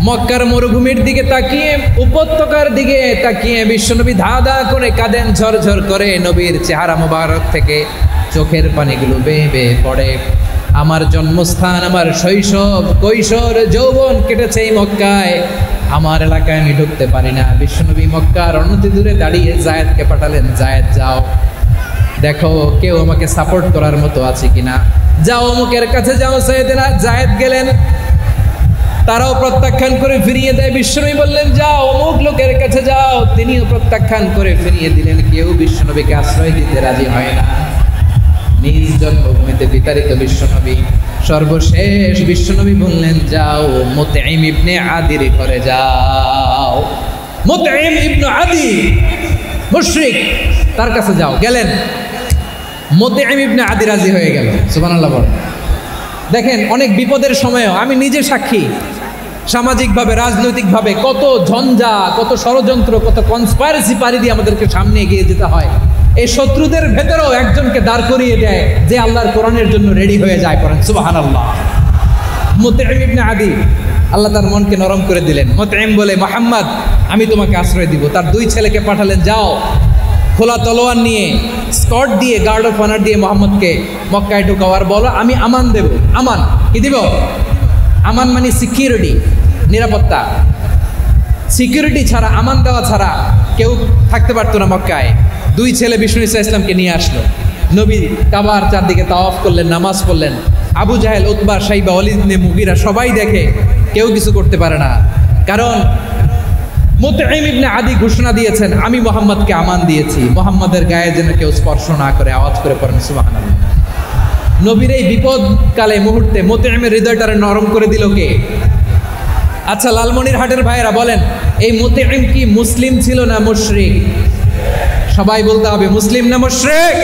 মক্কার মরুভূমির দিকে তাকিয়ে, উপত্যকার দিকে তাকিয়ে বিশ্বনবী ধা ধা করে কাঁদেন, ঝরঝর করে নবীর চেহারা মোবারক থেকে চোখের পানিগুলো বেয়ে বেয়ে পড়ে। আমার জন্মস্থান, আমার শৈশব, কৈশোর, যৌবন কেটেছে এই মক্কায়, আমার এলাকায় আমি ঢুকতে পারি না। বিশ্বনবী মক্কার অনতি দূরে দাঁড়িয়ে জায়েদকে পাঠালেন, জায়েদ যাও দেখো কেউ আমাকে সাপোর্ট করার মতো আছে কিনা, যাও অমুকের কাছে যাও। জায়েদ গেলেন, তারাও প্রত্যাখ্যান করে ফিরিয়ে দেয়। বিশ্বনবী বললেন যাও অমুক লোকের কাছে যাও, তিনিও প্রত্যাখ্যান করে ফিরিয়ে দিলেন। কেউ বিশ্বনবীকে আশ্রয় দিতে রাজি হয় না। নিজ জন্মভূমিতে বিতাড়িত বিশ্বনবী, সর্বশেষ বিশ্বনবী বললেন যাও মুতঈম ইবনে আদির ঘরে যাও। মুতঈম ইবনে আদি মুশরিক, তার কাছে যাও। গেলেন, মুতঈম ইবনে আদি রাজি হয়ে গেল। সুবহানাল্লাহ বলেন। দেখেন অনেক বিপদের সময়ও আমি নিজে সাক্ষী, সামাজিকভাবে রাজনৈতিকভাবে কত ঝঞ্ঝা, কত ষড়যন্ত্র, কত কনস্পাইরেসি পাড়ি দিয়ে আমাদেরকে সামনে এগিয়ে যেতে হয়। এই শত্রুদের ভেতরেও একজনকে দাঁড় করিয়ে দেয় যে আল্লাহর কোরআনের জন্য রেডি হয়ে যায়। পড়েন সুবহানাল্লাহ। মুতঈম ইবনে আদি, আল্লাহ তার মনকে নরম করে দিলেন। মুতঈম বলে মুহাম্মদ আমি তোমাকে আশ্রয় দিব। তার দুই ছেলেকে পাঠালেন, যাও খোলা তলোয়ার নিয়ে, স্কট দিয়ে, গার্ড অফ অনার দিয়ে মোহাম্মদকে মক্কায় ঢুকাও, আর বলো আমি আমান দেব। আমান কি দিব? আমান মানে সিকিউরিটি, নিরাপত্তা। সিকিউরিটি ছাড়া, আমান দেওয়া ছাড়া কেউ থাকতে পারতো না মক্কায়। দুই ছেলে বিষ্ণু ইসা ইসলামকে নিয়ে আসলো। নবী কাবার চারদিকে তাওয়াফ করলেন, নামাজ পড়লেন। আবু জাহেল, উতবা, শাইবা, ওয়ালিদ ইবনে মুগীরা সবাই দেখে, কেউ কিছু করতে পারে না। কারণ মুতঈম ইবনে আদি ঘোষণা দিয়েছেন আমি মুহাম্মদকে আমান দিয়েছি, মুহাম্মদের গায়ে যেন কেউ স্পর্শ না করে। আওয়াজ করে পড়েন সুবহানাল্লাহ। নবীর এই বিপদকালে মুহূর্তে মুতঈমের হৃদয়টারে নরম করে দিল কে? আচ্ছা লালমনিরহাটের ভাইয়েরা বলেন, এই মুতঈম কি মুসলিম ছিল না মুশরিক? সবাই বলতে হবে মুসলিম না মুশরিক।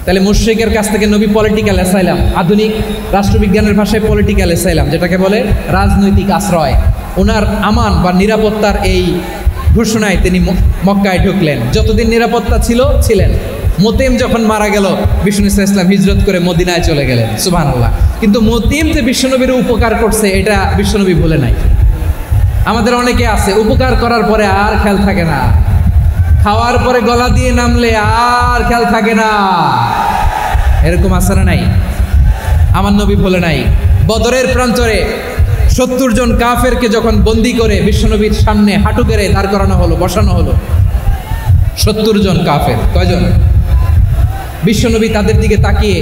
তাহলে মুশরিকের কাছ থেকে নবী পলিটিক্যাল অ্যাসাইলাম, আধুনিক রাষ্ট্রবিজ্ঞানের ভাষায় পলিটিক্যাল অ্যাসাইলাম, যেটাকে বলে রাজনৈতিক আশ্রয়, ওনার আমান বা নিরাপত্তার এই ঘোষণায় তিনি মক্কায় ঢুকলেন। যতদিন নিরাপত্তা ছিলেন। মোতেম যখন মারা গেল, বিষ্ণু ইসলাম হিজরত করে মদিনায় চলে গেলেন। সুবহানাল্লাহ। কিন্তু মোতেম যে বিশ্বনবীর উপকার করছে এটা বিশ্বনবী ভুলে নাই। আমাদের অনেকে আছে উপকার করার পরে আর খেয়াল থাকে না, খাওয়ার পরে গলা দিয়ে নামলে আর খেয়াল থাকে না, এরকম আছে না নাই? আমার নবী ভুলে নাই। বদরের প্রান্তরে 70 জন কাফেরকে যখন বন্দি করে বিশ্বনবীর সামনে হাঁটু গেড়ে দাঁড় করানো হলো, বসানো হলো, 70 জন কাফের। কয়জন? বিশ্বনবী তাদের দিকে তাকিয়ে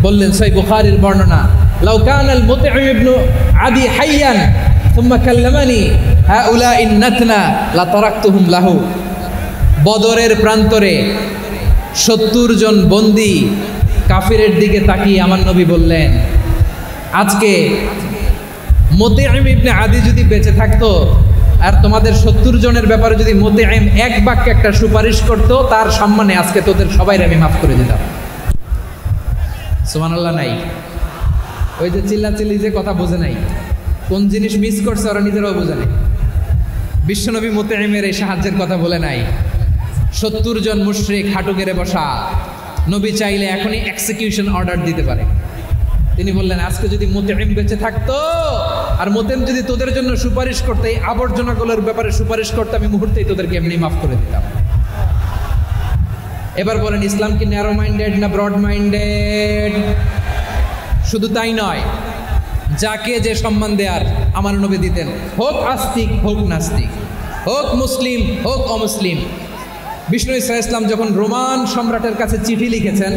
বললেন, সহিহ বুখারীর বর্ণনা, লাউ কানাল মুতঈম ইবনু আদি হাইয়ান সুম্মা কাল্লামানি হাউলাইন নাতনা লা তারাকতুহুম লাহু। বদরের প্রান্তরে 70 জন বন্দী কাফিরের দিকে তাকিয়ে আমার নবী বললেন, আজকে মুতঈম ইবনে আদি যদি বেঁচে থাকতো আর তোমাদের 70 জনের ব্যাপারে যদি মুতঈম এক বাক্যে একটা সুপারিশ করতো, তার সম্মানে আজকে তোদের সবাইকে আমি মাফ করে দিতাম। সুবহানাল্লাহ নাই? ওই যে চিল্লাচিল্লি যে কথা বোঝে নাই, কোন জিনিস মিস করছে ওরা নিজেরাও বোঝে নাই। বিশ্বনবী মুতঈমের এই সাহায্যের কথা বলে নাই। 70 জন মুশরিক হাঁটু গেড়ে বসা, নবী চাইলে এখনই এক্সিকিউশন অর্ডার দিতে পারে। তিনি বললেন, আজকে যদি মুতঈম বেঁচে থাকতো আর মুতঈম যদি তোদের জন্য সুপারিশ করতে, এই আবর্জনাগুলোর ব্যাপারে সুপারিশ করতে, আমি মুহূর্তেই তোদেরকে এমনি মাফ করে দিতাম। এবার বলেন, ইসলাম কি ন্যারো মাইন্ডেড না ব্রড মাইন্ডেড? শুধু তাই নয়, যাকে যে সম্মান দেয়ার আমার নবী দিতেন, হোক আস্তিক হোক নাস্তিক, হোক মুসলিম হোক অমুসলিম। বিষ্ণু ইসলাম যখন রোমান সম্রাটের কাছে চিঠি লিখেছেন,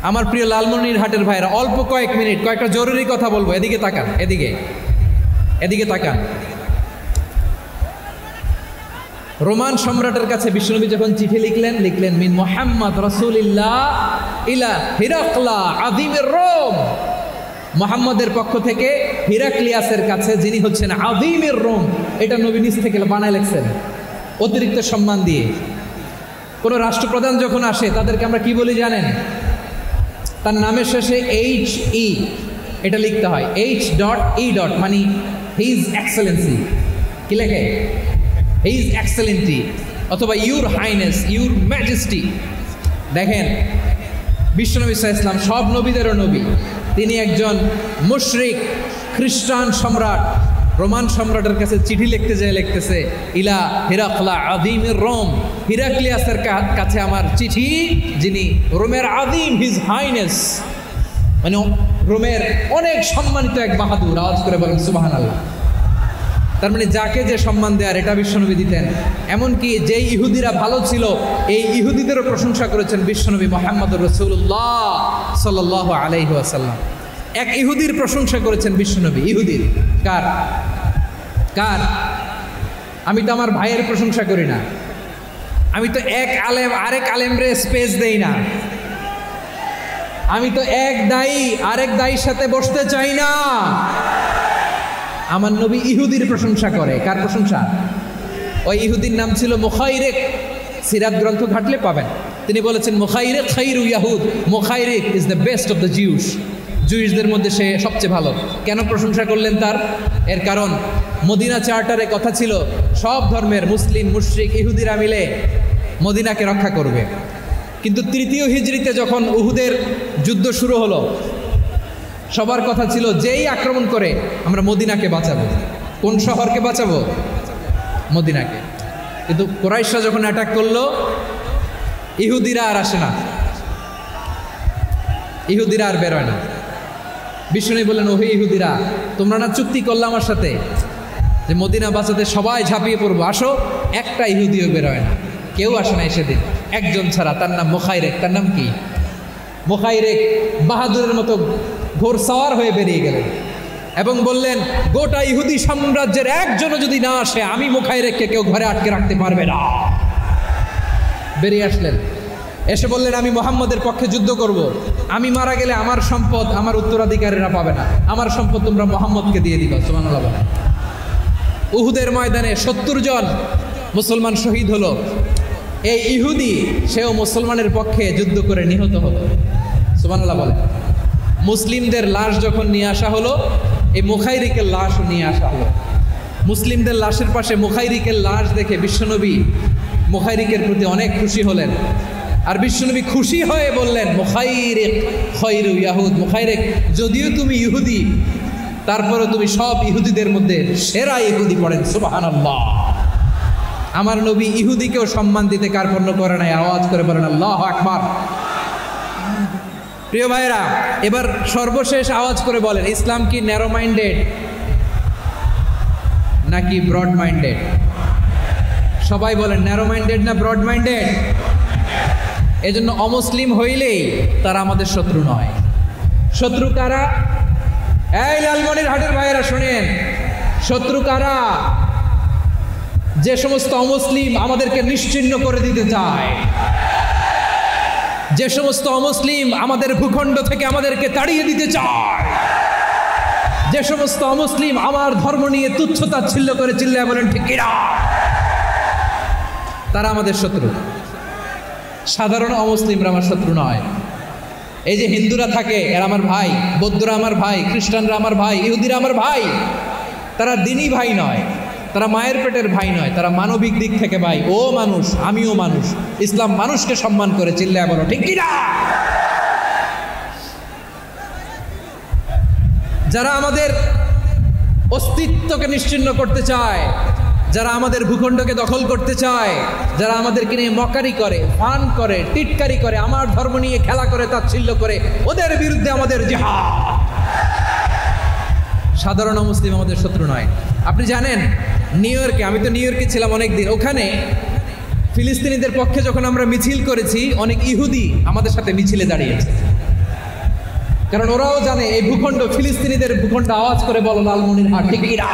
আমার প্রিয় লালমনিরহাটের ভাইরা, অল্প কয়েক মিনিট কয়েকটা জরুরি কথা বলবো, এদিকে তাকান, এদিকে তাকান। রোমান সম্রাটের কাছে বিশ্বনবী যখন চিঠি লিখলেন মিন মুহাম্মদ রাসূলিল্লাহ ইলা হিরাকলা আযীমের রোম। মুহাম্মদের পক্ষ থেকে হিরাক্লিয়াসের কাছে, যিনি হচ্ছেন আযীমের রোম। এটা নবী নিজ থেকে বানায় লিখছেন, অতিরিক্ত সম্মান দিয়ে। কোনো রাষ্ট্রপ্রধান যখন আসে তাদেরকে আমরা কি বলি জানেন? তার নামের শেষে HE এটা লিখতে হয়, H.E. মানে হিজ এক্সেলেন্সি। কি লেখে? হিজ এক্সেলেন্সি অথবা ইউর হাইনেস, ইউর ম্যাজেস্টি। দেখেন, বিশ্বনবী সাল্লাল্লাহু আলাইহি ওয়াসাল্লাম সব নবীদেরও নবী। তিনি একজন মুশরিক খ্রিস্টান সম্রাট, রোমান সম্রাটের কাছে চিঠি লিখতে যায়, লিখতেছে ইলা হিরাকলা আযীমের রোম। হিরাক্লিয়াসের কাছে আমার চিঠি, যিনি রোমের আযীম, হিজ হাইনেস, মানে রোমের অনেক সম্মানিত এক বাহাদুর। আওয়াজ করে বলেন সুবহানাল্লাহ। তার মানে যাকে যে সম্মান দেয়ার এটা বিশ্বনবী দিতেন। এমনকি যেই ইহুদিরা ভালো ছিল, এই ইহুদিদেরও প্রশংসা করেছেন বিশ্বনবী মুহাম্মদুর রাসূলুল্লাহ সাল্লাল্লাহু আলাইহি ওয়াসাল্লাম। এক ইহুদির প্রশংসা করেছেন বিশ্বনবী। ইহুদির কার? আমি তো আমার ভাইয়ের প্রশংসা করি না, আমি তো এক আলেম আরেক আলেমরে স্পেস দেই না, আমি তো এক দায়ী আরেক দায়ীর সাথে বসতে চাই না। আমার নবী ইহুদির প্রশংসা করে। কার প্রশংসা? ওই ইহুদির নাম ছিল মুখাইরিক। সিরাত গ্রন্থ ঘাটলে পাবেন। তিনি বলেছেন, মুখাইরিক খাইরু ইয়াহুদ, Mukhayriq is the best of the Jews. জুইশদের মধ্যে সে সবচেয়ে ভালো। কেন প্রশংসা করলেন তার? এর কারণ মদিনা চার্টারে কথা ছিল সব ধর্মের মুসলিম, মুশরিক, ইহুদিরা মিলে মদিনাকে রক্ষা করবে। কিন্তু 3য় হিজরিতে যখন উহুদের যুদ্ধ শুরু হলো, সবার কথা ছিল যেই আক্রমণ করে আমরা মদিনাকে বাঁচাবো। কোন শহরকে বাঁচাবো? মদিনাকে। কিন্তু কুরাইশরা যখন অ্যাটাক করলো, ইহুদিরা আর আসে না, ইহুদিরা আর বেরোয় না। বিষ্ণু বললেন, ওহে ইহুদিরা, তোমরা না চুক্তি করলে আমার সাথে যে মদিনা বাঁচাতে সবাই ঝাঁপিয়ে পড়বো, আসো। একটা ইহুদিও বেরোয় না, কেউ আসে না সেদিন, একজন ছাড়া। তার নাম মুখাইরেক। তার নাম কি? মুখাইরেক বাহাদুরের মতো ঘোড়সাওয়ার হয়ে বেরিয়ে গেলেন এবং বললেন, গোটা ইহুদি সাম্রাজ্যের একজনও যদি না আসে, আমি মুখাইরেককে কেউ ঘরে আটকে রাখতে পারবে না। বেরিয়ে আসলেন, এসে বললেন, আমি মুহাম্মদের পক্ষে যুদ্ধ করব। আমি মারা গেলে আমার সম্পদ আমার উত্তরাধিকারীরা পাবে না, আমার সম্পদ তোমরা মুহাম্মদকে দিয়ে দিবা। সুবহানাল্লাহ বলেন। উহুদের ময়দানে 70 জন মুসলমান শহীদ হলো, এই ইহুদি সেও মুসলমানের পক্ষে যুদ্ধ করে নিহত হলো। সুবহানাল্লাহ বলে। মুসলিমদের লাশ যখন নিয়ে আসা হলো, এই মুখাইরিকের লাশও নিয়ে আসা হলো। মুসলিমদের লাশের পাশে মুখাইরিকের লাশ দেখে বিশ্বনবী মুখাইরিকের প্রতি অনেক খুশি হলেন। আর বিশ্বনবী খুশি হয়ে বললেন, মুখাইরিক খৈরু ইয়াহুদ, মুখাইরিক যদিও তুমি ইহুদি, তারপরে তুমি সব ইহুদিদের মধ্যে সেরা ইহুদি। পড়েন সুবহানাল্লাহ। আমার নবী ইহুদিকেও সম্মান দিতে কার্পণ্য করে নাই। আওয়াজ করে বলেন আল্লাহু আকবার। প্রিয় ভাইরা, এবার সর্বশেষ আওয়াজ করে বলেন, ইসলাম কি ন্যারো মাইন্ডেড নাকি ব্রড মাইন্ডেড? সবাই বলেন ন্যারো মাইন্ডেড না ব্রড মাইন্ডেড? এজন্য অমুসলিম হইলেই তারা আমাদের শত্রু নয়। শত্রু কারা? এই লালমনিরহাটের ভাইয়েরা শুনেন, শত্রু কারা? যে সমস্ত অমুসলিম আমাদেরকে নিশ্চিহ্ন করে দিতে চায়, যে সমস্ত অমুসলিম আমাদের ভূখণ্ড থেকে আমাদেরকে তাড়িয়ে দিতে চায়, যে সমস্ত অমুসলিম আমার ধর্ম নিয়ে তুচ্ছতাচ্ছিল্য করে চিল্লায় বলেন ঠিক কিনা, তারা আমাদের শত্রু। সাধারণ অমুসলিমরা আমার শত্রু নয়। এই যে হিন্দুরা থাকে এরা আমার ভাই, বৌদ্ধরা আমার ভাই, খ্রিস্টানরা আমার ভাই, ইহুদিরা আমার ভাই। তারা দিনই ভাই নয়, তারা মায়ের পেটের ভাই নয়, তারা মানবিক দিক থেকে ভাই। ও মানুষ, আমিও মানুষ। ইসলাম মানুষকে সম্মান করে, চিল্লায় বলো ঠিক কিনা। যারা আমাদের অস্তিত্বকে নিশ্চিহ্ন করতে চায়, যারা আমাদের ভূখণ্ডকে দখল করতে চায়, যারা আমাদেরকে নিয়ে মকারি করে, ফান করে, টিটকারি করে, আমার ধর্ম নিয়ে খেলা করে, তাচ্ছিল্য করে, ওদের বিরুদ্ধে আমাদের জিহাদ। সাধারণ মুসলিম আমাদের শত্রু নয়। আপনি জানেন নিউ ইয়র্কে, আমি তো নিউ ইয়র্কে ছিলাম অনেকদিন, ওখানে ফিলিস্তিনিদের পক্ষে যখন আমরা মিছিল করেছি, অনেক ইহুদি আমাদের সাথে মিছিলে দাঁড়িয়েছে। কারণ ওরাও জানে এই ভূখণ্ড ফিলিস্তিনিদের ভূখণ্ড। আওয়াজ করে বলো লালমনিরহাট ঠিক কিনা।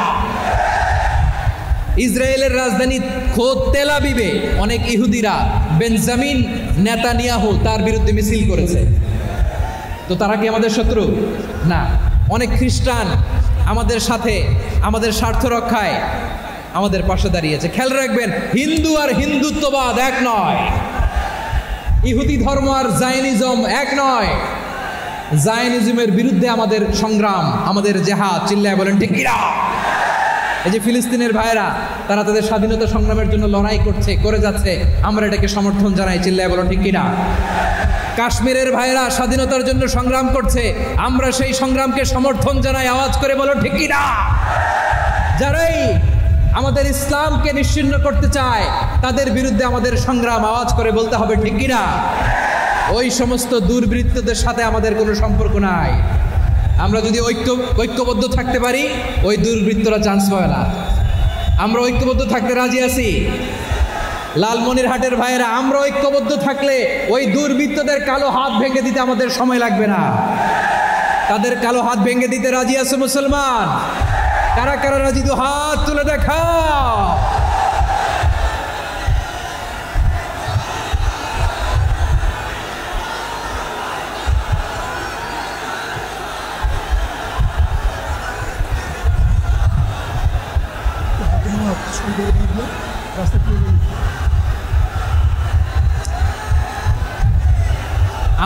ইসরায়েলের রাজধানী খোদ তেল আবিবে অনেক ইহুদিরা বেঞ্জামিন নেতানিয়াহু তার বিরুদ্ধে মিছিল করেছে। তো তারা কি আমাদের শত্রু? না। অনেক খ্রিস্টান আমাদের সাথে আমাদের স্বার্থ রক্ষায় আমাদের পাশে দাঁড়িয়েছে। খেয়াল রাখবেন, হিন্দু আর হিন্দুত্ববাদ এক নয়, ইহুদি ধর্ম আর জায়নিজম এক নয়। জায়নিজমের বিরুদ্ধে আমাদের সংগ্রাম, আমাদের জেহাদ, চিল্লায় বলেন ঠিক কিনা। এই যে ফিলিস্তিনের ভাইরা, তারা তাদের স্বাধীনতা সংগ্রামের জন্য লড়াই করছে, করে যাচ্ছে, আমরা এটাকে সমর্থন জানাই, চিল্লায় বলেন ঠিক কিনা। কাশ্মীরের ভাইরা স্বাধীনতার জন্য সংগ্রাম করছে, আমরা সেই সংগ্রামকে সমর্থন জানাই, আওয়াজ করে বলো ঠিক কিনা। যারাই আমাদের ইসলামকে নিশ্চিহ্ন করতে চায় তাদের বিরুদ্ধে আমাদের সংগ্রাম, আওয়াজ করে বলতে হবে ঠিক কিনা। ওই সমস্ত দুর্বৃত্তদের সাথে আমাদের কোনো সম্পর্ক নাই। আমরা যদি ঐক্যবদ্ধ থাকতে পারি, ওই দুর্বৃত্তরা চান্স পাবে না। আমরা ঐক্যবদ্ধ থাকতে রাজি আছি। লালমনিরহাটের ভাইয়েরা, আমরা ঐক্যবদ্ধ থাকলে ওই দুর্বৃত্তদের কালো হাত ভেঙে দিতে আমাদের সময় লাগবে না। তাদের কালো হাত ভেঙে দিতে রাজি আছে মুসলমান? কারা কারা রাজি? দু হাত তুলে দেখাও।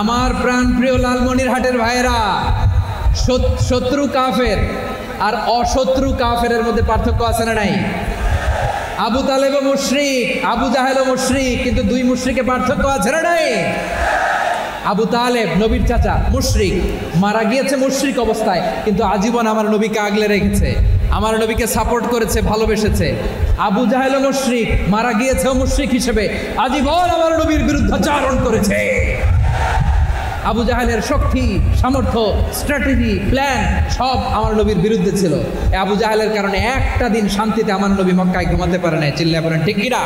আমার প্রাণ প্রিয় লালমনিরহাটের ভাইয়েরা, শত্রু কাফের আর অশত্রু কাফেরের মধ্যে পার্থক্য আছে না নাই? আবু তালেবও মুশরিক, আবু জাহেলও মুশরিক, কিন্তু দুই মুশরিকে পার্থক্য আছে না নাই? আবু তালেব নবীর চাচা, মুশরিক, মারা গিয়েছে মুশরিক অবস্থায়, কিন্তু আজীবন আমার নবীকে আগলে রেখেছে, আমার নবীকে সাপোর্ট করেছে, ভালোবেসেছে। আবু জাহেলও মুশরিক, মারা গিয়েছেও মুশরিক হিসেবে, আজীবন আমার নবীর বিরুদ্ধাচারণ করেছে। আবু জাহেলের শক্তি, সামর্থ্য, স্ট্র্যাটেজি, প্ল্যান সব আমার নবীর বিরুদ্ধে ছিল। আবু জাহেলের কারণে একটা দিন শান্তিতে আমার নবী মক্কায় ঘুমাতে পারে না, চিল্লায় বলেন ঠিক কিনা।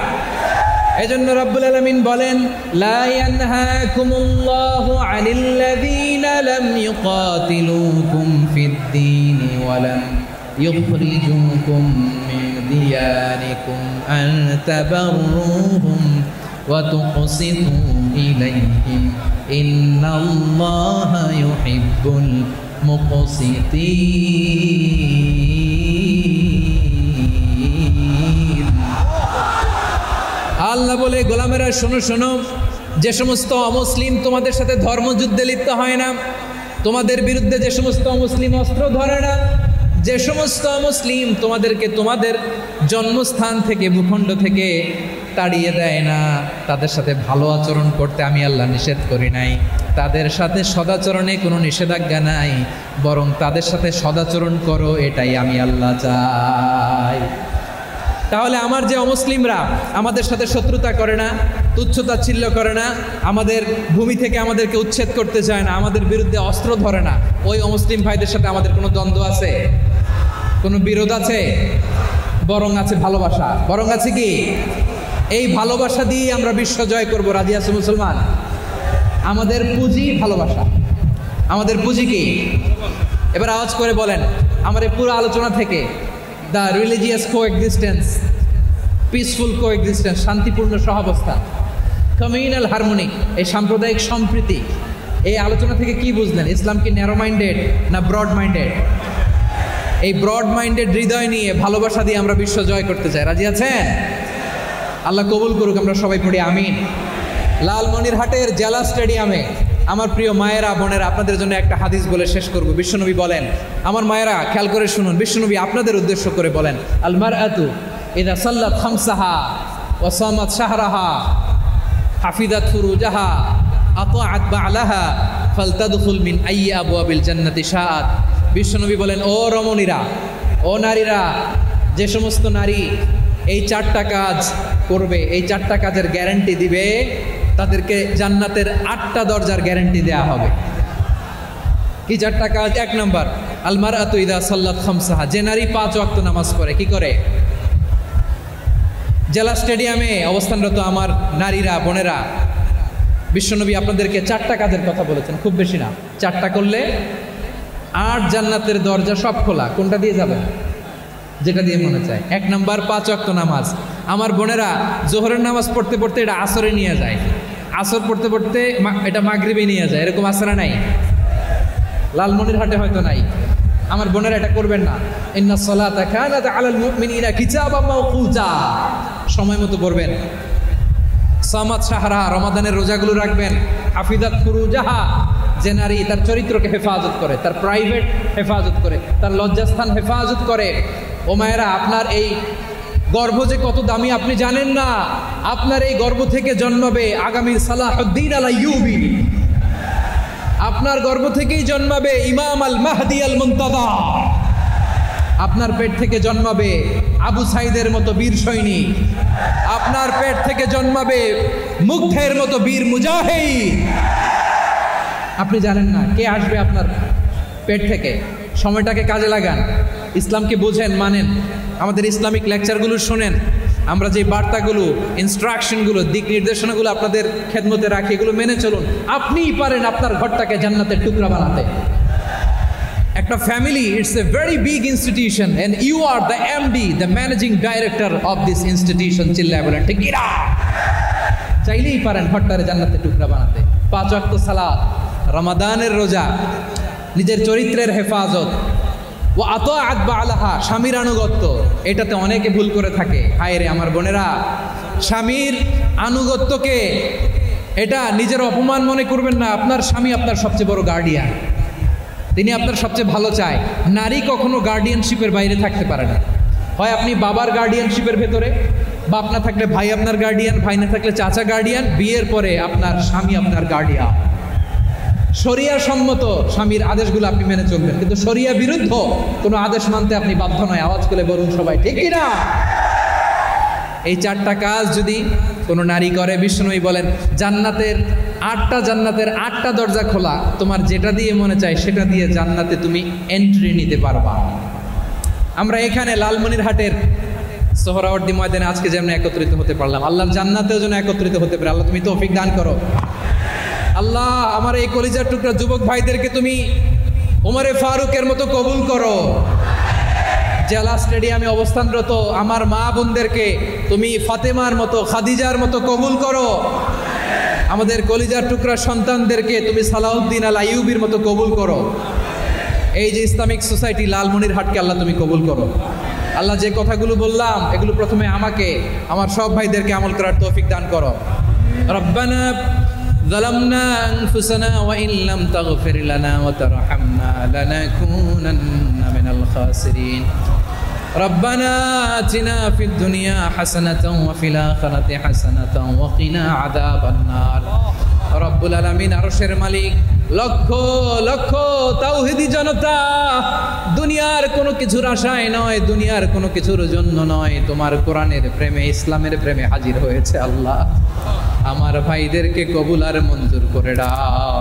এজন্য রব্বুল আলামিন বলেন, লা ইয়ানহাকুমুল্লাহু আনিল্লাযীনা লাম ইউকাতিলুকুম ফিদ-দীনি ওয়া লাম ইউখরিজুকুম মিন দিয়ারিকুম আন তাবাররুহুম ওয়া তুকসিতু ইলাইহিম ইন্নাল্লাহা ইউহিব্বুল মুকসিতিন। আল্লাহ বলে, গোলামেরা শোনো শোনো, যে সমস্ত অমুসলিম তোমাদের সাথে ধর্মযুদ্ধে লিপ্ত হয় না, তোমাদের বিরুদ্ধে যে সমস্ত অমুসলিম অস্ত্র ধরে না, যে সমস্ত মুসলিম তোমাদেরকে তোমাদের জন্মস্থান থেকে, ভূখণ্ড থেকে তাড়িয়ে দেয় না, তাদের সাথে ভালো আচরণ করতে আমি আল্লাহ নিষেধ করি নাই। তাদের সাথে সদাচরণে কোনো নিষেধাজ্ঞা নাই, বরং তাদের সাথে সদাচরণ করো, এটাই আমি আল্লাহ চাই। তাহলে আমার যে অমুসলিমরা আমাদের সাথে শত্রুতা করে না, তুচ্ছতাচ্ছিল্য করে না, আমাদের ভূমি থেকে আমাদেরকে উচ্ছেদ করতে চায় না, আমাদের বিরুদ্ধে অস্ত্র ধরে না, ওই অমুসলিম ভাইদের সাথে আমাদের কোনো দ্বন্দ্ব আছে? কোনো বিরোধ আছে? বরং আছে ভালোবাসা। বরং আছে কি? এই ভালোবাসা দিয়ে আমরা বিশ্ব জয় করবো। রাজি আছে মুসলমান? আমাদের পুঁজি ভালোবাসা। আমাদের পুঁজি কি? এবার আওয়াজ করে বলেন, আমার এই পুরো আলোচনা থেকে the religious coexistence, peaceful coexistence, শান্তিপূর্ণ সহাবস্থান, কমিউনাল হারমোনি, এই সাম্প্রদায়িক সম্প্রীতি, এই আলোচনা থেকে কি বুঝলেন? ইসলাম কি ন্যারো মাইন্ডেড না ব্রড মাইন্ডেড? এই ব্রড মাইন্ডেড হৃদয় নিয়ে, ভালোবাসা দিয়ে আমরা বিশ্ব জয় করতে চাই। রাজি আছেন? আল্লাহ কবুল করুক। আমরা সবাই পড়ি আমিন। লালমনিরহাটের জেলা স্টেডিয়ামে আমার প্রিয় মায়েরা, বোনেরা, আপনাদের জন্য একটা হাদিস বলে শেষ করব। বিশ্বনবী বলেন, আমার মায়েরা খেয়াল করে শুনুন, বিশ্বনবী আপনাদের উদ্দেশ্য করে বলেন, আল মারআতু ইযা সাল্লাত খামসাহা ওয়া সামাত শাহরাহা হাফিজাত ফুরুজাহা আতাআত বা'লাহা ফালতাদখুল মিন আইয়ি আবওয়াবিল জান্নাতি শাআত। বিশ্বনবী বলেন, ও রমণীরা, ও নারীরা, যে সমস্ত নারী এই 4টা কাজ করবে, এই 4টা কাজের গ্যারান্টি দিবে, তাদেরকে জান্নাতের 8টা দরজার গ্যারান্টি দেয়া হবে। কি 4টা কাজ? 1 নম্বর, আল মারআতু ইযা সাল্লাত খামসাহা, যে নারী 5 ওয়াক্ত নামাজ পড়ে। কি করে? জেলা স্টেডিয়ামে অবস্থানরত আমার নারীরা, বোনেরা, বিশ্বনবী আপনাদেরকে 4টা কাজের কথা বলেছেন, খুব বেশি না। 4টা করলে 8 জান্নাতের দরজা সব খোলা। কোনটা দিয়ে যাবেন? যেটা দিয়ে মনে চায়। 1 নম্বর 5 ওয়াক্ত নামাজ। আমার বোনেরা জোহরের নামাজ পড়তে পড়তে এটা আসরে নিয়ে যায়, আসর পড়তে পড়তে এটা মাগরিবে নিয়ে যায়। এরকম আসরা নাই? লালমনিরহাটে হয়তো নাই। আমার বোনেরা এটা করবেন না। ইন্নাস সালাতা কানাত আলাল মুমিনিনা কিতাবাম মাওকুতা, সময় মতো পড়বেন। সামাত শাহরা, রমাদানের রোজাগুলো রাখবেন। হাফিজাত ফুরুজাহা, যে নারী তার চরিত্রকে হেফাজত করে, তার প্রাইভেট হেফাজত করে, তার লজ্জাস্থান হেফাজত করে। ও মায়েরা, আপনার এই গর্ভ যে কত দামি আপনি জানেন না। আপনার এই গর্ভ থেকে জন্মাবে আগামী সালাহুদ্দিন আল আইয়ুবী। আপনার গর্ভ থেকেই জন্মাবে ইমাম আল মাহদি আল মুনতাদা। আপনার পেট থেকে জন্মাবে আবু সাইদের মতো বীর সৈনিক। আপনার পেট থেকে জন্মাবে মুগ্ধের মতো বীর মুজাহিদ। আপনি জানেন না কে আসবে আপনার পেট থেকে। সময়টাকে কাজে লাগান, ইসলামকে বোঝেন, মানেন, আমাদের ইসলামিক লেকচারগুলো শোনেন। আমরা যে বার্তাগুলো, ইনস্ট্রাকশনগুলো, দিক নির্দেশনাগুলো আপনাদের খেদমতে রাখি, এগুলো মেনে চলুন। আপনিই পারেন আপনার ঘরটাকে জান্নাতের টুকরা বানাতে। একটা family, it's a very big institution and you are the MD, the managing director of this institution. চিল্লায় বলেন ঠিক কিনা? চাইলেই পারেন ঘরটারে জান্নাতের টুকরা বানাতে। 5 ওয়াক্ত সালাত, রমাদানের রোজা, নিজের চরিত্রের হেফাজত, ও আতাআত বা'লাহা, স্বামীর আনুগত্য। এটাতে অনেকে ভুল করে থাকে। হায় রে আমার বোনেরা, স্বামীর আনুগত্যকে এটা নিজের অপমান মনে করবেন না। আপনার স্বামী আপনার সবচেয়ে বড় গার্ডিয়ান, তিনি আপনার সবচেয়ে ভালো চায়। নারী কখনো গার্ডিয়ানশিপের বাইরে থাকতে পারে না। হয় আপনি বাবার গার্ডিয়ানশিপের ভেতরে, বাপ না থাকলে ভাই আপনার গার্ডিয়ান, ভাই না থাকলে চাচা গার্ডিয়ান, বিয়ের পরে আপনার স্বামী আপনার গার্ডিয়ান। শরিয়া সম্মত স্বামীর আদেশগুলো আপনি মেনে চলবেন, কিন্তু শরিয়া বিরুদ্ধ কোনো আদেশ মানতে আপনি বাধ্য নয়। আওয়াজ করে বলুন সবাই ঠিক কিনা? এই 4টা কাজ যদি কোনো নারী করে, বিষ্ণুই বলেন জান্নাতের 8টা দরজা খোলা। তোমার যেটা দিয়ে মনে চায় সেটা দিয়ে জান্নাতে তুমি এন্ট্রি নিতে পারবা। আমরা এখানে লালমনিরহাটের সোহরাওয়ার্দী ময়দানে আজকে যেমন একত্রিত হতে পারলাম, আল্লাহর জান্নাতেও যেন একত্রিত হতে পারে। আল্লাহ তুমি তৌফিক দান করো। আল্লাহ আমার এই কলিজার টুকরা যুবক ভাইদেরকে তুমি ওমরে ফারুকের মতো কবুল করো। জেলা স্টেডিয়ামে অবস্থানরত আমার মা বোনদেরকে তুমি ফাতেমার মতো, খাদিজার মতো কবুল করো। আমাদের কলিজার টুকরা সন্তানদেরকে তুমি সালাউদ্দিন আল আইয়ুবীর মতো কবুল করো। এই যে ইসলামিক সোসাইটি লালমনিরহাটকে আল্লাহ তুমি কবুল করো। আল্লাহ যে কথাগুলো বললাম এগুলো প্রথমে আমাকে আমার সব ভাইদেরকে আমল করার তৌফিক দান করো। রব্বানা ظلمنا أنفسنا وإن لم تغفر لنا وترحمنا لنكونن من الخاسرين ربنا آتنا في الدنيا حسنة وفي الآخرة حسنة وقنا عذاب النار রব্বুল আলামিন আরশের মালিক, লক্ষ লক্ষ তাওহীদি জনতা দুনিয়ার কোনো কিছুর আশায় নয়, দুনিয়ার কোনো কিছুর জন্য নয়, তোমার কোরআনের প্রেমে ইসলামের প্রেমে হাজির হয়েছে। আল্লাহ আমার ভাইদেরকে কবুল আর মঞ্জুর করে দাও।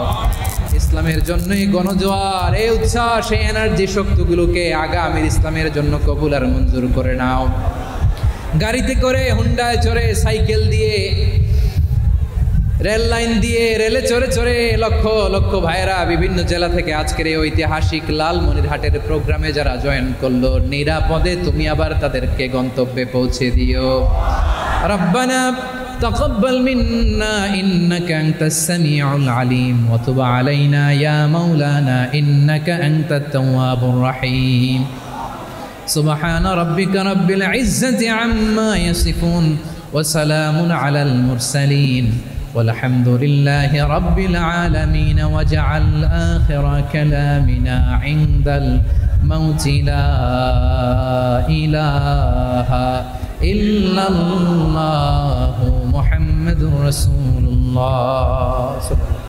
ইসলামের জন্যই গণজোয়ার, এই উচ্ছ্বাস, এই এনার্জি শক্তিগুলোকে আগামীর ইসলামের জন্য কবুল আর মঞ্জুর করে নাও। গাড়িতে করে, হুন্ডায় চড়ে, সাইকেল দিয়ে, রেল লাইন দিয়ে, রেলে চড়ে চড়ে লক্ষ লক্ষ ভাইরা বিভিন্ন জেলা থেকে আজকের এই ঐতিহাসিক লালমনিরহাটের প্রোগ্রামে যারা জয়েন করলো, নিরাপদে তুমি আবার তাদেরকে গন্তব্যে পৌঁছে দিও। রব্বানা তাকাব্বাল মিন্না ইন্নাকা আনতাস সামিউল আলিম ওয়া তুব আলাইনা ইয়া মাওলানা ইন্নাকা আনতাত তাওয়াবুর রহিম। সুবহান রাব্বিকা রাব্বিল ইজ্জাতি আম্মা ইয়াসিফুন ওয়া সালামুন আলাল মুরসালিন والحمد لله رب العالمين واجعل آخر كلامنا عند الموت لا إله إلا الله محمد رسول الله.